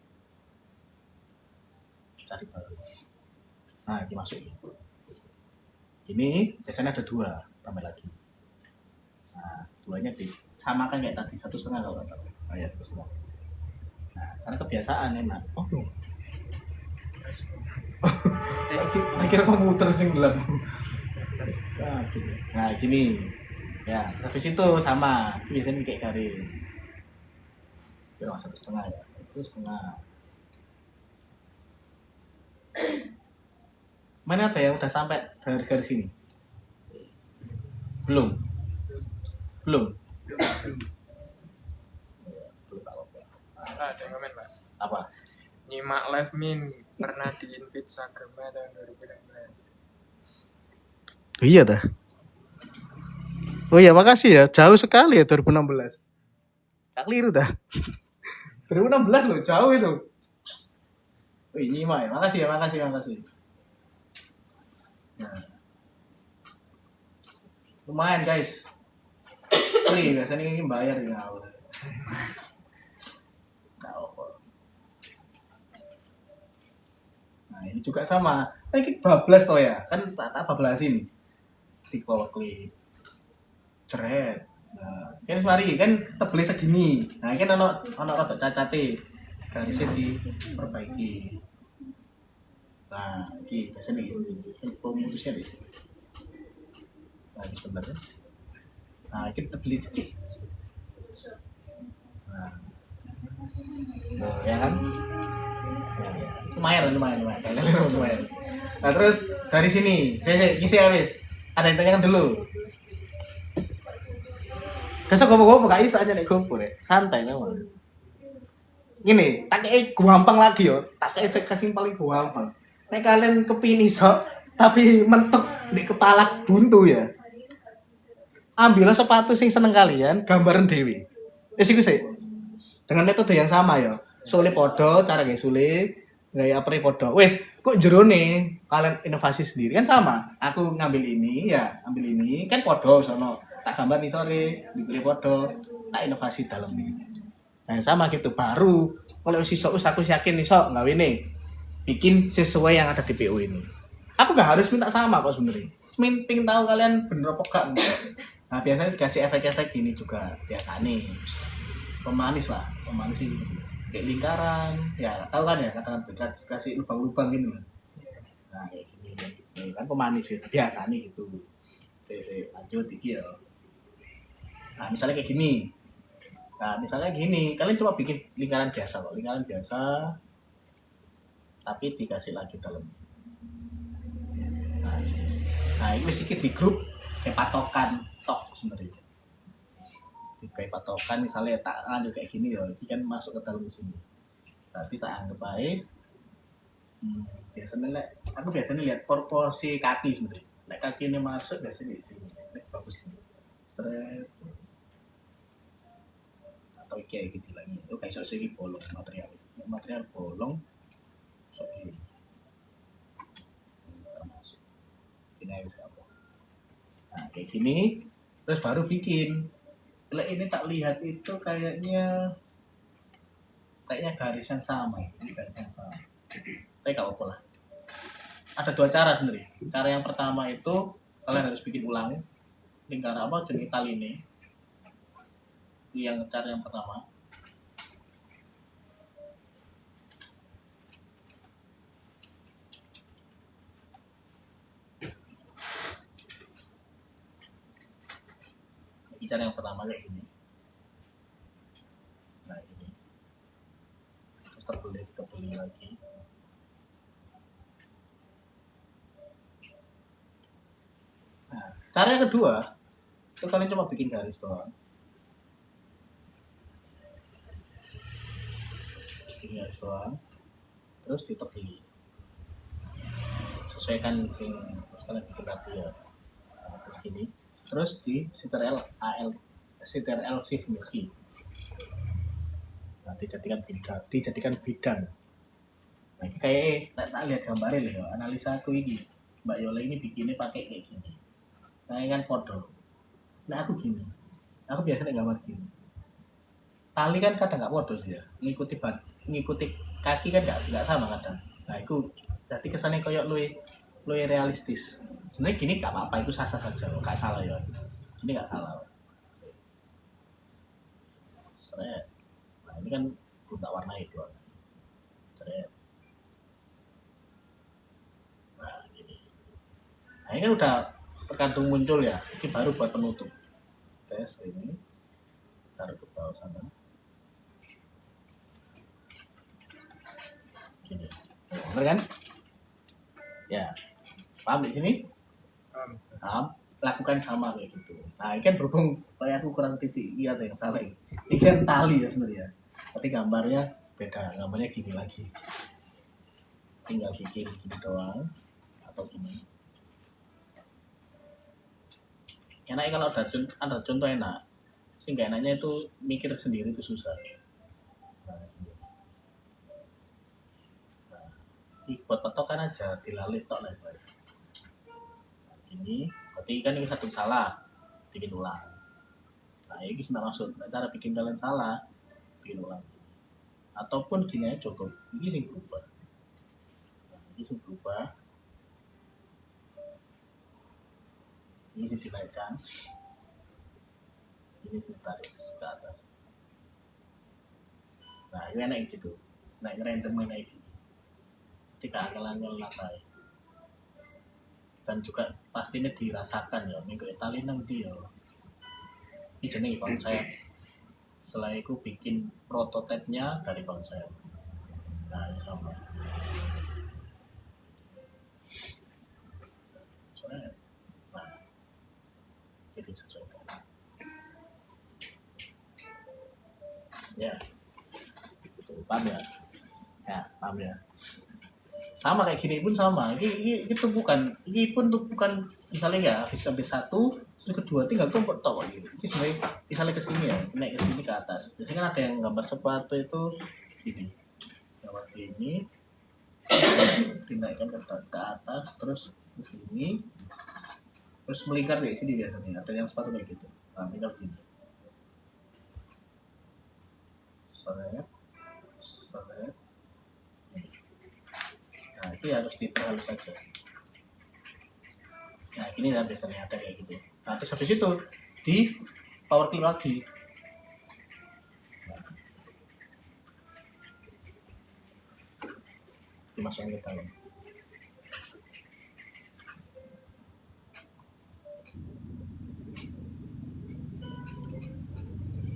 Cari baru. Nah, ini masuk. Ini biasanya ada 2, tambah lagi. Nah, 2-nya disamakan kayak tadi, 1,5 kalau nggak salah. Oh ya, 1,5. Nah, karena kebiasaan enak. Oh, kira komputer sing gelap. Nah, gini. Ya, habis itu sama. Biasanya kayak garis. Kira 1,5 ya, 1,5. Mana ada yang udah sampai garis ini? Belum. Saya komen Pak. Apa? Nyimak live min pernah di invite Sagema tahun 2016. Iya dah. Oh iya, makasih ya. Jauh sekali ya 2016. Gak keliru dah. 2016 loh, jauh itu. Oh ini mah ya, makasih. Nah. Lumayan guys. Free, biasanya ini bayar ya. Nah ini juga sama. Ini bablas toh ya, kan tak bablasin di bawah klip. Ceret. Nah, kan semari kan tebelnya segini. Nah kan ono rada cacate. Garisnya diperbaiki. Nah, ini biasanya ini pemutusnya di sini. Nah, ini sebentar ya. Nah, kita tebeli dikit. Nah, ya kan? Nah, lumayan. Nah, terus dari sini, saya kisi habis. Ada yang tanyakan dulu. Kesok gopo-gopo gak iso aja nek gopo nek. Santai memang. Ini, tak kayak gampang lagi yo. Tak kayak kasih paling gampang. Nek kalian kepini sok, tapi mentok di kepala buntu ya. Ambillah sepatu sing seneng kalian, gambaran dewi. Iku sih. Dengan metode yang sama ya. Sule podo, cara gawe sule, gaya apri podo. Wes, kok jerone kalian inovasi sendiri kan sama. Aku ngambil ini ya, kan podo sono. Tak gambar nih sore, dibeli podo, tak inovasi dalam ini. Nah sama gitu, baru kalau sisok aku yakin nih sok nggak ini bikin sesuai yang ada di PO ini. Aku nggak harus minta sama kok sebenarnya. Pengen tahu kalian bener apa enggak. Nah biasanya dikasih efek-efek gini juga biasa nih, pemanis lah, pemanis ini kayak lingkaran, ya tahu kan ya katakan kasih lubang-lubang gini loh. Nah kayak gini, ini kan pemanis itu biasa nih gitu. Saya lanjut iki ya. Nah misalnya kayak gini, nah misalnya gini, kalian coba bikin lingkaran biasa kok, lingkaran biasa, tapi dikasih lagi dalam. Nah, nah ini sedikit di grup kayak patokan tok sebenarnya. Kayak patokan misalnya tak lanjut kayak gini ya, ini kan masuk ke dalam sini. Berarti tak anggap baik. Biasanya aku biasanya lihat proporsi kaki sebenarnya. Nek kaki ini masuk biasanya di sini. Nek bagus ini. Straight. Atau kayak gitu lagi. Itu kayak segi bolong material. Material bolong. Segi. Masuk. Ini bisa apa? Nah kayak gini. Terus baru bikin. Kalau ini tak lihat itu kayaknya garis yang sama ya. Ini garis yang sama. Tapi gak apa-apa lah. Ada dua cara sebenarnya. Cara yang pertama itu kalian harus bikin ulang lingkaran apa jenis tali ini. Itu yang cara yang pertama. Ini cara yang pertama kayak gini. Nah ini. Terus terbeli lagi. Nah, cara yang kedua itu kalian coba bikin garis doang. Bikin garis doang. Terus ditebeli. Sesuaikan sing terus kalian bikin tadi ya. Nah, terus gini. Terus di ctrl shift milki. Nah, dijadikan bidang. Nah, ini kayak tak lihat gambarnya loh, analisa aku ini. Mbak Yola ini bikinnya pakai kayak gini. Nah, ini kan podo. Nah, aku gini. Aku biasanya gambar gini. Tali kan kadang nggak podo sih ya. Ngikuti kaki kan nggak sama kadang. Nah, itu jadi kesannya kayak lu realistis. Sebenarnya gini nggak apa-apa, itu sah-sah saja, nggak salah ya. Ini nggak salah. Seret. Nah, ini kan buta warna itu. Seret. Nah, gini. Nah, ini kan udah tergantung muncul ya. Ini baru buat penutup. Tes ini. Taruh ke bawah sana. Gini. Benar kan? Ya. Paham di sini? Paham. Lakukan sama kayak gitu. Nah, ini kan berhubung kayak aku kurang titik, iya ada yang salah. Ini kan tali ya sebenarnya. Tapi gambarnya beda, gambarnya gini lagi. Tinggal bikin gini doang atau gini. Enaknya kalau ada contoh enak. Sehingga enaknya itu mikir sendiri itu susah. Nah, gini. Nah, ini buat patokan aja, dilalit tok lah saya. Nah, ini berarti kan ini satu salah, bikin ulang. Nah ini sudah maksud, cara bikin kalian salah, bikin ulang. Ataupun gini aja cukup, ini sih berubah. Nah, ini sih berubah. Ini sih dinaikkan. Ini sih tarik ke atas. Nah ini enak gitu. Nah ini random enak gitu. Ketika angel-angel lantai. Dan juga pastinya dirasakan ya minggu tali nang dia ini jenis konsep setelah itu bikin prototipenya dari konsep. Nah ini sama soalnya nah jadi sesuaikan ya itu paham ya paham ya. Sama kayak gini pun sama. Ini pun tuh bukan misalnya ya habis satu, terus kedua tinggal tumpuk tok gitu. Ini sebenarnya misalnya ke sini ya, naik ke sini ke atas. Biasanya kan ada yang gambar sepatu itu gini. Gambar ini dinaikkan ke atas terus ke sini. Terus melingkar di sini biasanya. Ada yang sepatu kayak gitu. Nah, tinggal gini. Seret. Nah itu harus diperhalus saja. Nah gini lah biasanya ada kayak gitu. Nah terus habis itu di power clip lagi. Dimasukin ke dalam.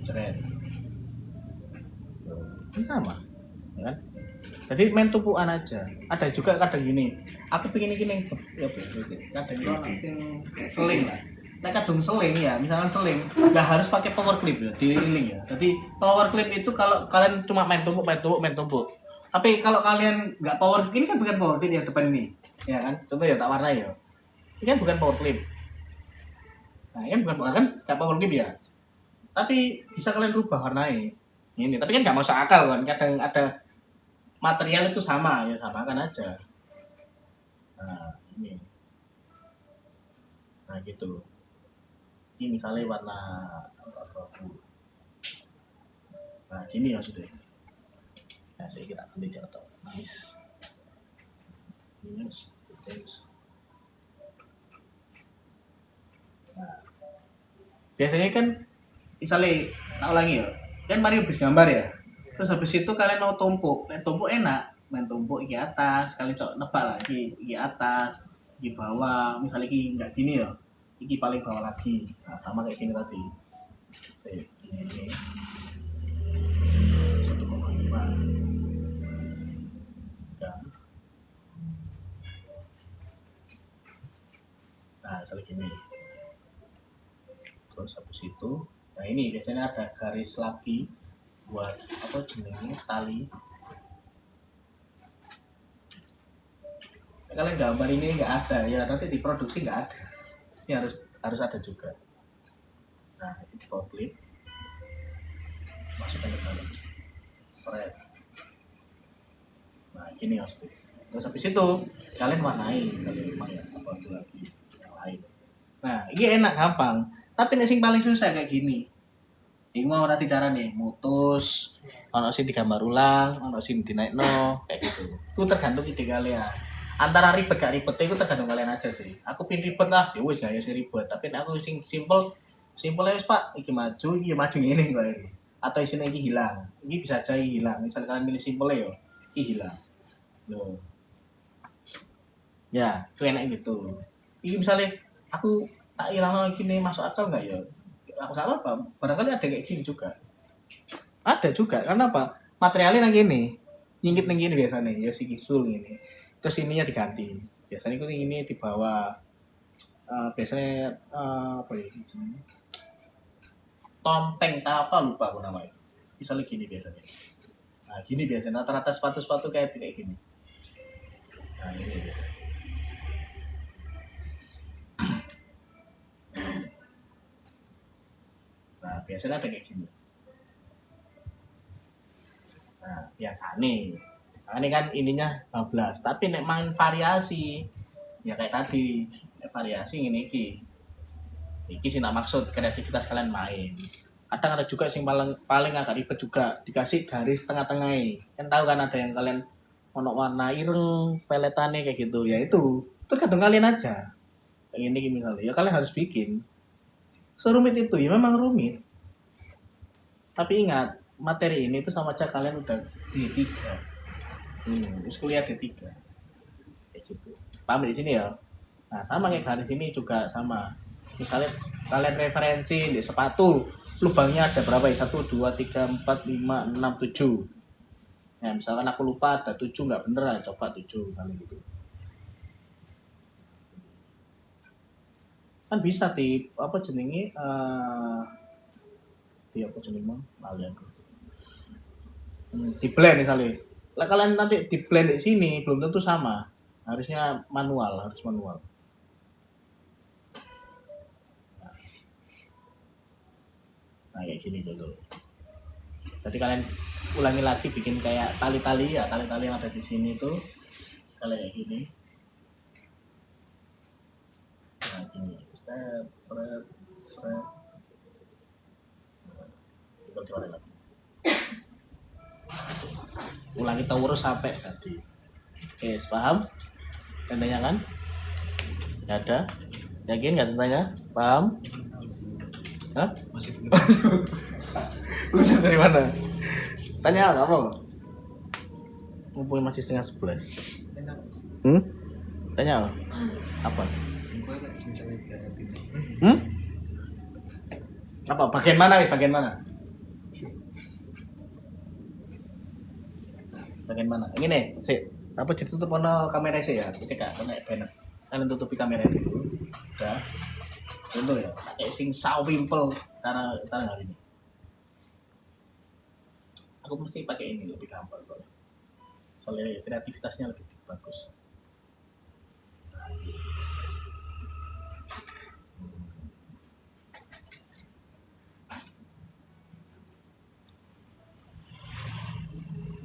Jeret. Ini sama, ya kan? Jadi main tumpuan aja. Ada juga kadang gini. Aku pengen gini, ya kadang itu anak sing seling lah. Nah kadang seling ya, misalkan seling, nggak harus pakai power clip ya, dililing ya. Jadi power clip itu kalau kalian cuma main tumpuk. Tapi kalau kalian nggak power, ini kan bukan power clip ya depan ini, ya kan? Contoh ya tak warnai ya. Ini kan bukan power clip. Nah ini kan bukan kan nggak power clip ya. Tapi bisa kalian rubah warnai. Ini, tapi kan nggak masuk akal kan. Kadang ada material itu sama ya, samakan aja. Nah ini, nah gitu. Ini misalnya warna abu-abu. Nah gini maksudnya. Nah saya kita ambil contoh manis. Minus. Nah, biasanya kan misalnya tak ulangi ya, kan mari habis gambar ya. Terus habis itu kalian mau tumpuk, enak, main tumpuk di atas, kalian coba nebak lagi di atas, di bawah, misalnya ini nggak gini ya. Ini paling bawah lagi, nah, sama kayak gini tadi. Ini 1,5. Nah, misalnya gini. Terus habis itu, nah ini biasanya ada garis lagi buat apa jenisnya tali. Nah, kalian gambar ini nggak ada ya, nanti diproduksi nggak ada. Ini harus ada juga. Nah ini power clip, masukkan ke dalam, spread. Nah gini harus. Terus habis itu kalian warnai, kalian lumayan apa lagi yang lain. Nah ini enak gampang, tapi yang paling susah kayak gini. Ini mau nanti cara nih, mutus, ono sing digambar ulang, ono sing dinaikno, kayak gitu. Itu tergantung ide kalian. Antara ribet gak ribet itu tergantung kalian aja sih. Aku pin ribet lah, ya wis gak ya sih ribet. Tapi aku sing simple ya wis Pak, iki maju ngene kok ini. Atau isinya iki hilang. Ini bisa aja hilang. Misal kalian pilih simple ya, iki hilang. Loh. Ya, itu enak gitu. Ini misalnya aku tak hilang gini masuk akal nggak ya? Aku gak apa-apa. Barangkali ada kayak gini juga. Ada juga. Karena apa? Materialnya yang gini, nyingkit yang gini biasanya ya si kisul ini. Terus ininya diganti. Biasanya itu ini di bawah. Biasanya apa ya? Tompeng apa lupa aku namanya. Misalnya gini biasanya. Nah gini biasanya rata-rata sepatu kayak gini. Nah ini. Nah biasanya ada kayak gini. Nah biasa nih. Nah, ini kan ininya 12, tapi nek main variasi ya kayak tadi, variasi ini iki sih nak maksud kreativitas kalian main. Kadang ada juga sing paling agak ribet juga, dikasih garis tengah-tengah. Kan tahu kan ada yang kalian ono warna ireng, peletane kayak gitu. Ya itu tergantung kalian aja. Kayak ini misalnya, ya kalian harus bikin. Serumit itu ya memang rumit. Tapi ingat, materi ini tuh sama aja kalian udah D3. Terus kuliah D3 kayak gitu. Paham di sini ya? Nah sama kayak garis ini juga sama. Misalnya kalian referensi di sepatu, lubangnya ada berapa ya? 1, 2, 3, 4, 5, 6, 7. Nah misalkan aku lupa ada 7 nggak bener lah, coba 7 kali gitu. Kan bisa di apa jenenge di apa jenenge lali aku. Di blend misalnya. Lah kalian nanti di blend di sini belum tentu sama. Harusnya harus manual. Nah kayak gini dulu. Jadi kalian ulangi lagi bikin kayak tali-tali ya, tali-tali yang ada di sini tuh kayak gini. Nah gini, step. Kita coba lagi. Ulangi terus sampai tadi. Oke, paham? Tandanya kan? Nggak ada? Yakin nggak tandanya? Paham? Hah? Masih belum. Udah dari mana? Tanya kamu. Mumpung masih 10:30. Hmm? Tanya apa? Gue lagi misalnya kreatif. Apa? Bagian mana guys? Bagian mana? Bagian mana? Ini nih, sih. Apa ditutup ono kamera sih ya? Cek kena banner. Kalian tutupi kamera dulu. Udah. Contoh ya, pakai sing sawimpel cara nggak ini. Aku mesti pakai ini lebih gampang kok. Soalnya kreativitasnya lebih bagus.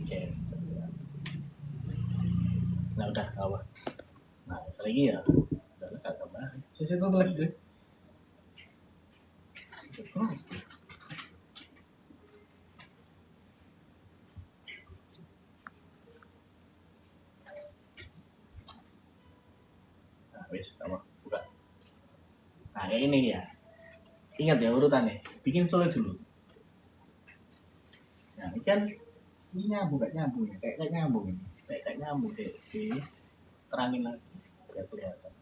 Oke. Nah udah apa? Nah lagi ya. Udah lah tambah. Sisi itu lagi sih. Nah wes sama buka. Nah kayak ini ya. Ingat ya urutannya. Bikin solo dulu. Nah ini kan ini nyambung gak nyambung ya? Kayak nyambung ini. Kayak nyambung deh. Oke. Terangin lagi biar kelihatan.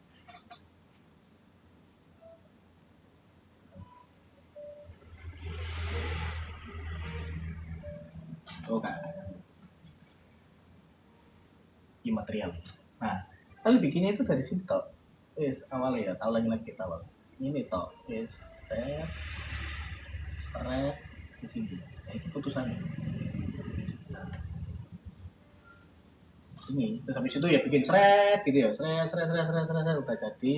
Oh kak. Ini material. Nah, kalian bikinnya itu dari sini toh. Yes, awalnya ya, tahu lagi kita awal. Ini toh, yes, seret di sini. Nah, itu putusannya. Nah, ini terus habis itu ya bikin seret gitu ya, seret udah jadi.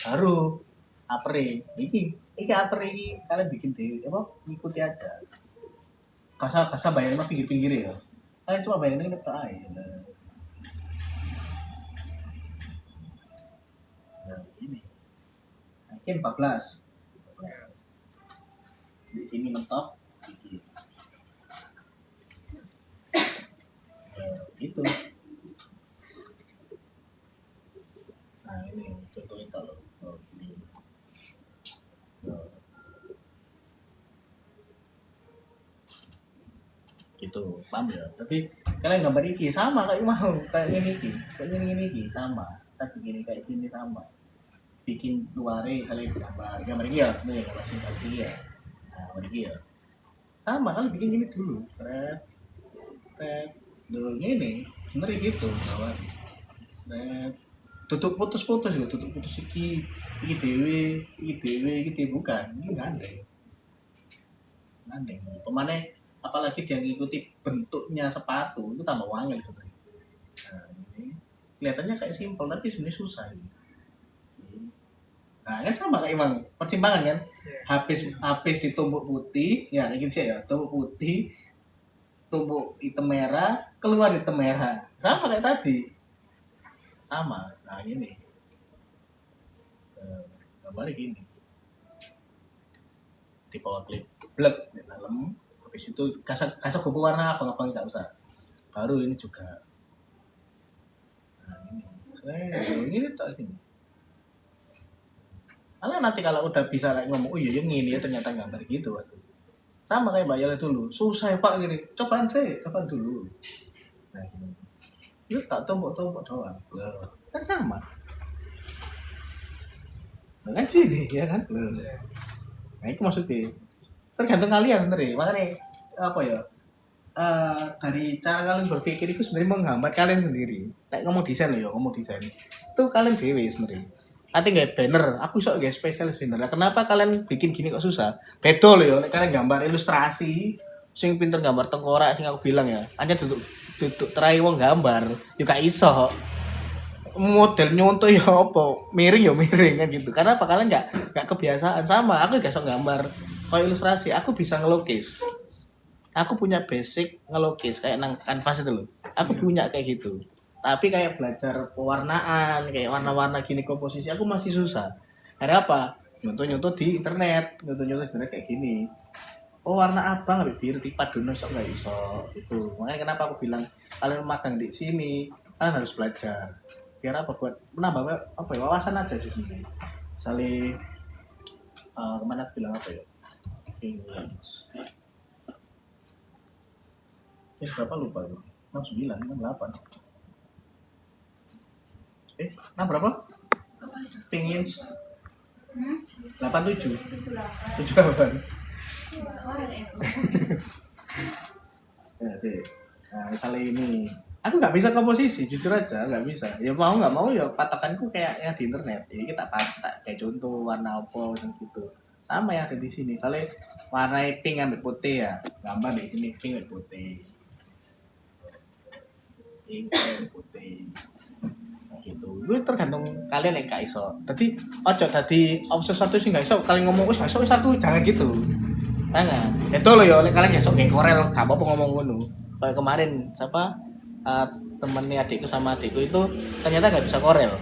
Baru apre, ini apre ini kalian bikin deh, apa? Ikuti aja. Kasa bayangin mah pinggir-pinggir ya. Kalian cuma bayangin ini ketok aja. Nah, ini. Nah, ini 14. Di sini mentok. Nah, itu. Nah, ini contohnya kalau ini. Nah. Gitu, paham ya? Jadi kalian gambar ini sama kayak mau kayak ini sama. Saya begini kayak gini sama. Bikin luarnya kalian gambar ini ya, ini gambar sih ya. Nah, gambar ini ya. Sama kalian bikin gini dulu. Seret. Dulu ini sebenarnya gitu, bawah. Seret. Tutup putus-putus ya, tutup putus iki dewe, bukan. Ini enggak ada. Pemane apalagi dia ngikuti bentuknya sepatu itu tambah wangil sebenarnya. Nah, ini kelihatannya kayak simpel tapi sebenarnya susah ini. Nah kan sama kayak emang persimpangan kan. Habis ditumbuk putih, ya kayak gini sih ya, tumbuk putih, tumbuk hitam merah, keluar hitam merah. Sama kayak tadi. Sama. Nah ini. Gambarnya gini. Di power clip, blek di dalam. Habis itu kasih buku warna apa nggak usah. Baru ini juga. Nah ini tak sini. Kalian nanti kalau udah bisa kayak ngomong, oh iya yang ini ya ternyata gambar gitu pasti. Sama kayak bayarnya dulu, susah ya Pak gini. Cobaan dulu. Nah ini. Yuk tak tombok doang. Kan sama. Nah, kan gini ya kan. Nah itu maksudnya. Tergantung kalian sebenarnya. Makanya apa ya? Dari cara kalian berpikir itu sebenarnya menghambat kalian sendiri. Kayak ngomong desain loh ya, itu kalian dewe sebenarnya. Nanti nggak banner, aku sok nggak spesialis banner. Nah, kenapa kalian bikin gini kok susah? Beda loh ya, kalian gambar ilustrasi, sing pinter gambar tengkorak, sing aku bilang ya. Hanya duduk terai wong gambar, juga iso. Model nyontoh ya apa, miring kan gitu. Karena apa kalian nggak kebiasaan sama. Aku nggak sok gambar. Kalau ilustrasi, aku bisa ngelukis. Aku punya basic ngelukis kayak nang kanvas itu loh. Aku punya kayak gitu. Tapi kayak belajar pewarnaan, kayak warna-warna gini komposisi, aku masih susah. Karena apa? Nyontoh di internet, sebenarnya kayak gini. Oh warna abang lebih biru dipaduno sok nggak iso itu. Makanya kenapa aku bilang kalian magang di sini, kalian harus belajar. Biar apa? Buat menambah apa ya wawasan aja di sini. Misalnya kemana aku bilang apa ya? Pinglish. Berapa lupa itu? 69, 68. Nah berapa? Pinglish 87. 78. Ya sih. Nah misalnya ini, aku nggak bisa komposisi, jujur aja nggak bisa. Ya mau nggak mau ya patokanku kayak yang di internet. Jadi kita kayak contoh warna apa gitu. Sama yang ada di sini. Misalnya warna pink ambil putih ya, gambar di sini pink ambil putih. Pink ambil putih. Nah, gitu. Itu tergantung kalian yang gak iso. Jadi ojo tadi opsi satu sih nggak iso. Kalian ngomong wis iso satu jangan gitu. Jangan. Itu loh ya, kalian besok kayak Korel, gak apa-apa ngomong ngono. Kayak kemarin siapa temennya adikku sama adikku itu ternyata gak bisa Korel.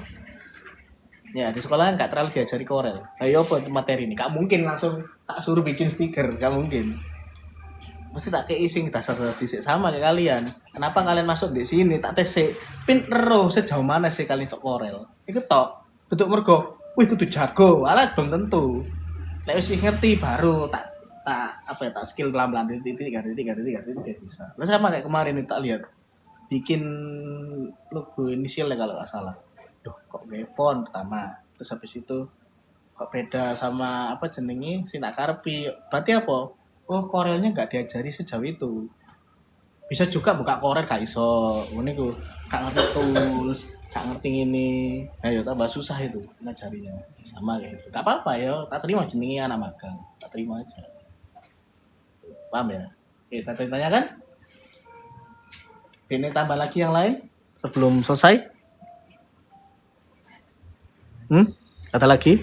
Ya di sekolah nggak terlalu diajari Korel. Ayo apa materi ini? Gak mungkin langsung tak suruh bikin stiker, gak mungkin. Mesti tak kayak ising dasar-dasar disik sama kayak kalian. Kenapa kalian masuk di sini? Tak tes pinter sejauh mana sih kalian sok Korel? Ikut tok. Bentuk mergo. Wih kudu jago. Alat belum tentu. Lek wis ngerti baru tak tak skill pelan-pelan titik bisa. Lalu sama kayak kemarin itu tak lihat bikin logo inisial ya kalau nggak salah. Duh kok kayak font pertama, terus habis itu kok beda sama apa jenenge sinak karepi. Berarti apa? Oh Corelnya nggak diajari sejauh itu. Bisa juga buka Corel gak iso. Ini gue gak ngerti tools, gak ngerti ini. Ayo tambah susah itu ngajarinya. Sama kayak gitu. Gak apa-apa ya, tak terima jenenge anak magang. Tak terima aja. Paham ya? Oke, saya tanyakan. Ini tambah lagi yang lain sebelum selesai. Ada lagi?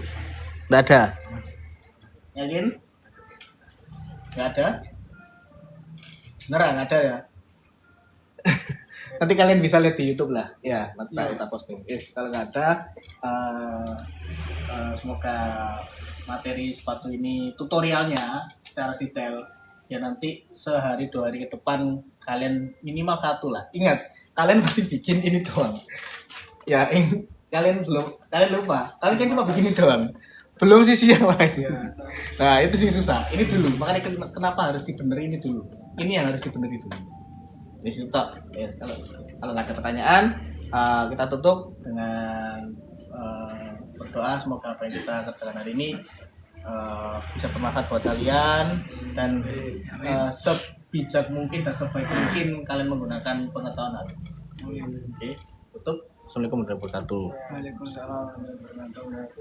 Nggak ada. Yakin? Nggak ada? Beneran nggak ada ya? Nanti kalian bisa lihat di YouTube lah. Ya, nanti kita posting. Yes, kalau nggak ada, semoga materi sepatu ini tutorialnya secara detail. Ya nanti sehari 2 hari ke depan kalian minimal 1 lah. Ingat, kalian masih bikin ini doang. Ya, kalian lupa. Kalian kan cuma bikin ini doang. Belum sisi yang lain. Nah, itu sih susah. Ini dulu. Makanya kenapa harus dibenerin ini dulu. Ini yang harus dibenerin dulu. Di situ tok. Yes, kalau nggak ada pertanyaan, kita tutup dengan berdoa semoga apa yang kita kerjakan hari ini bisa bermanfaat buat kalian dan sebijak mungkin dan sebaik mungkin kalian menggunakan pengetahuan hal. Oke, tutup. Assalamualaikum warahmatullahi wabarakatuh. Waalaikumsalam warahmatullahi wabarakatuh.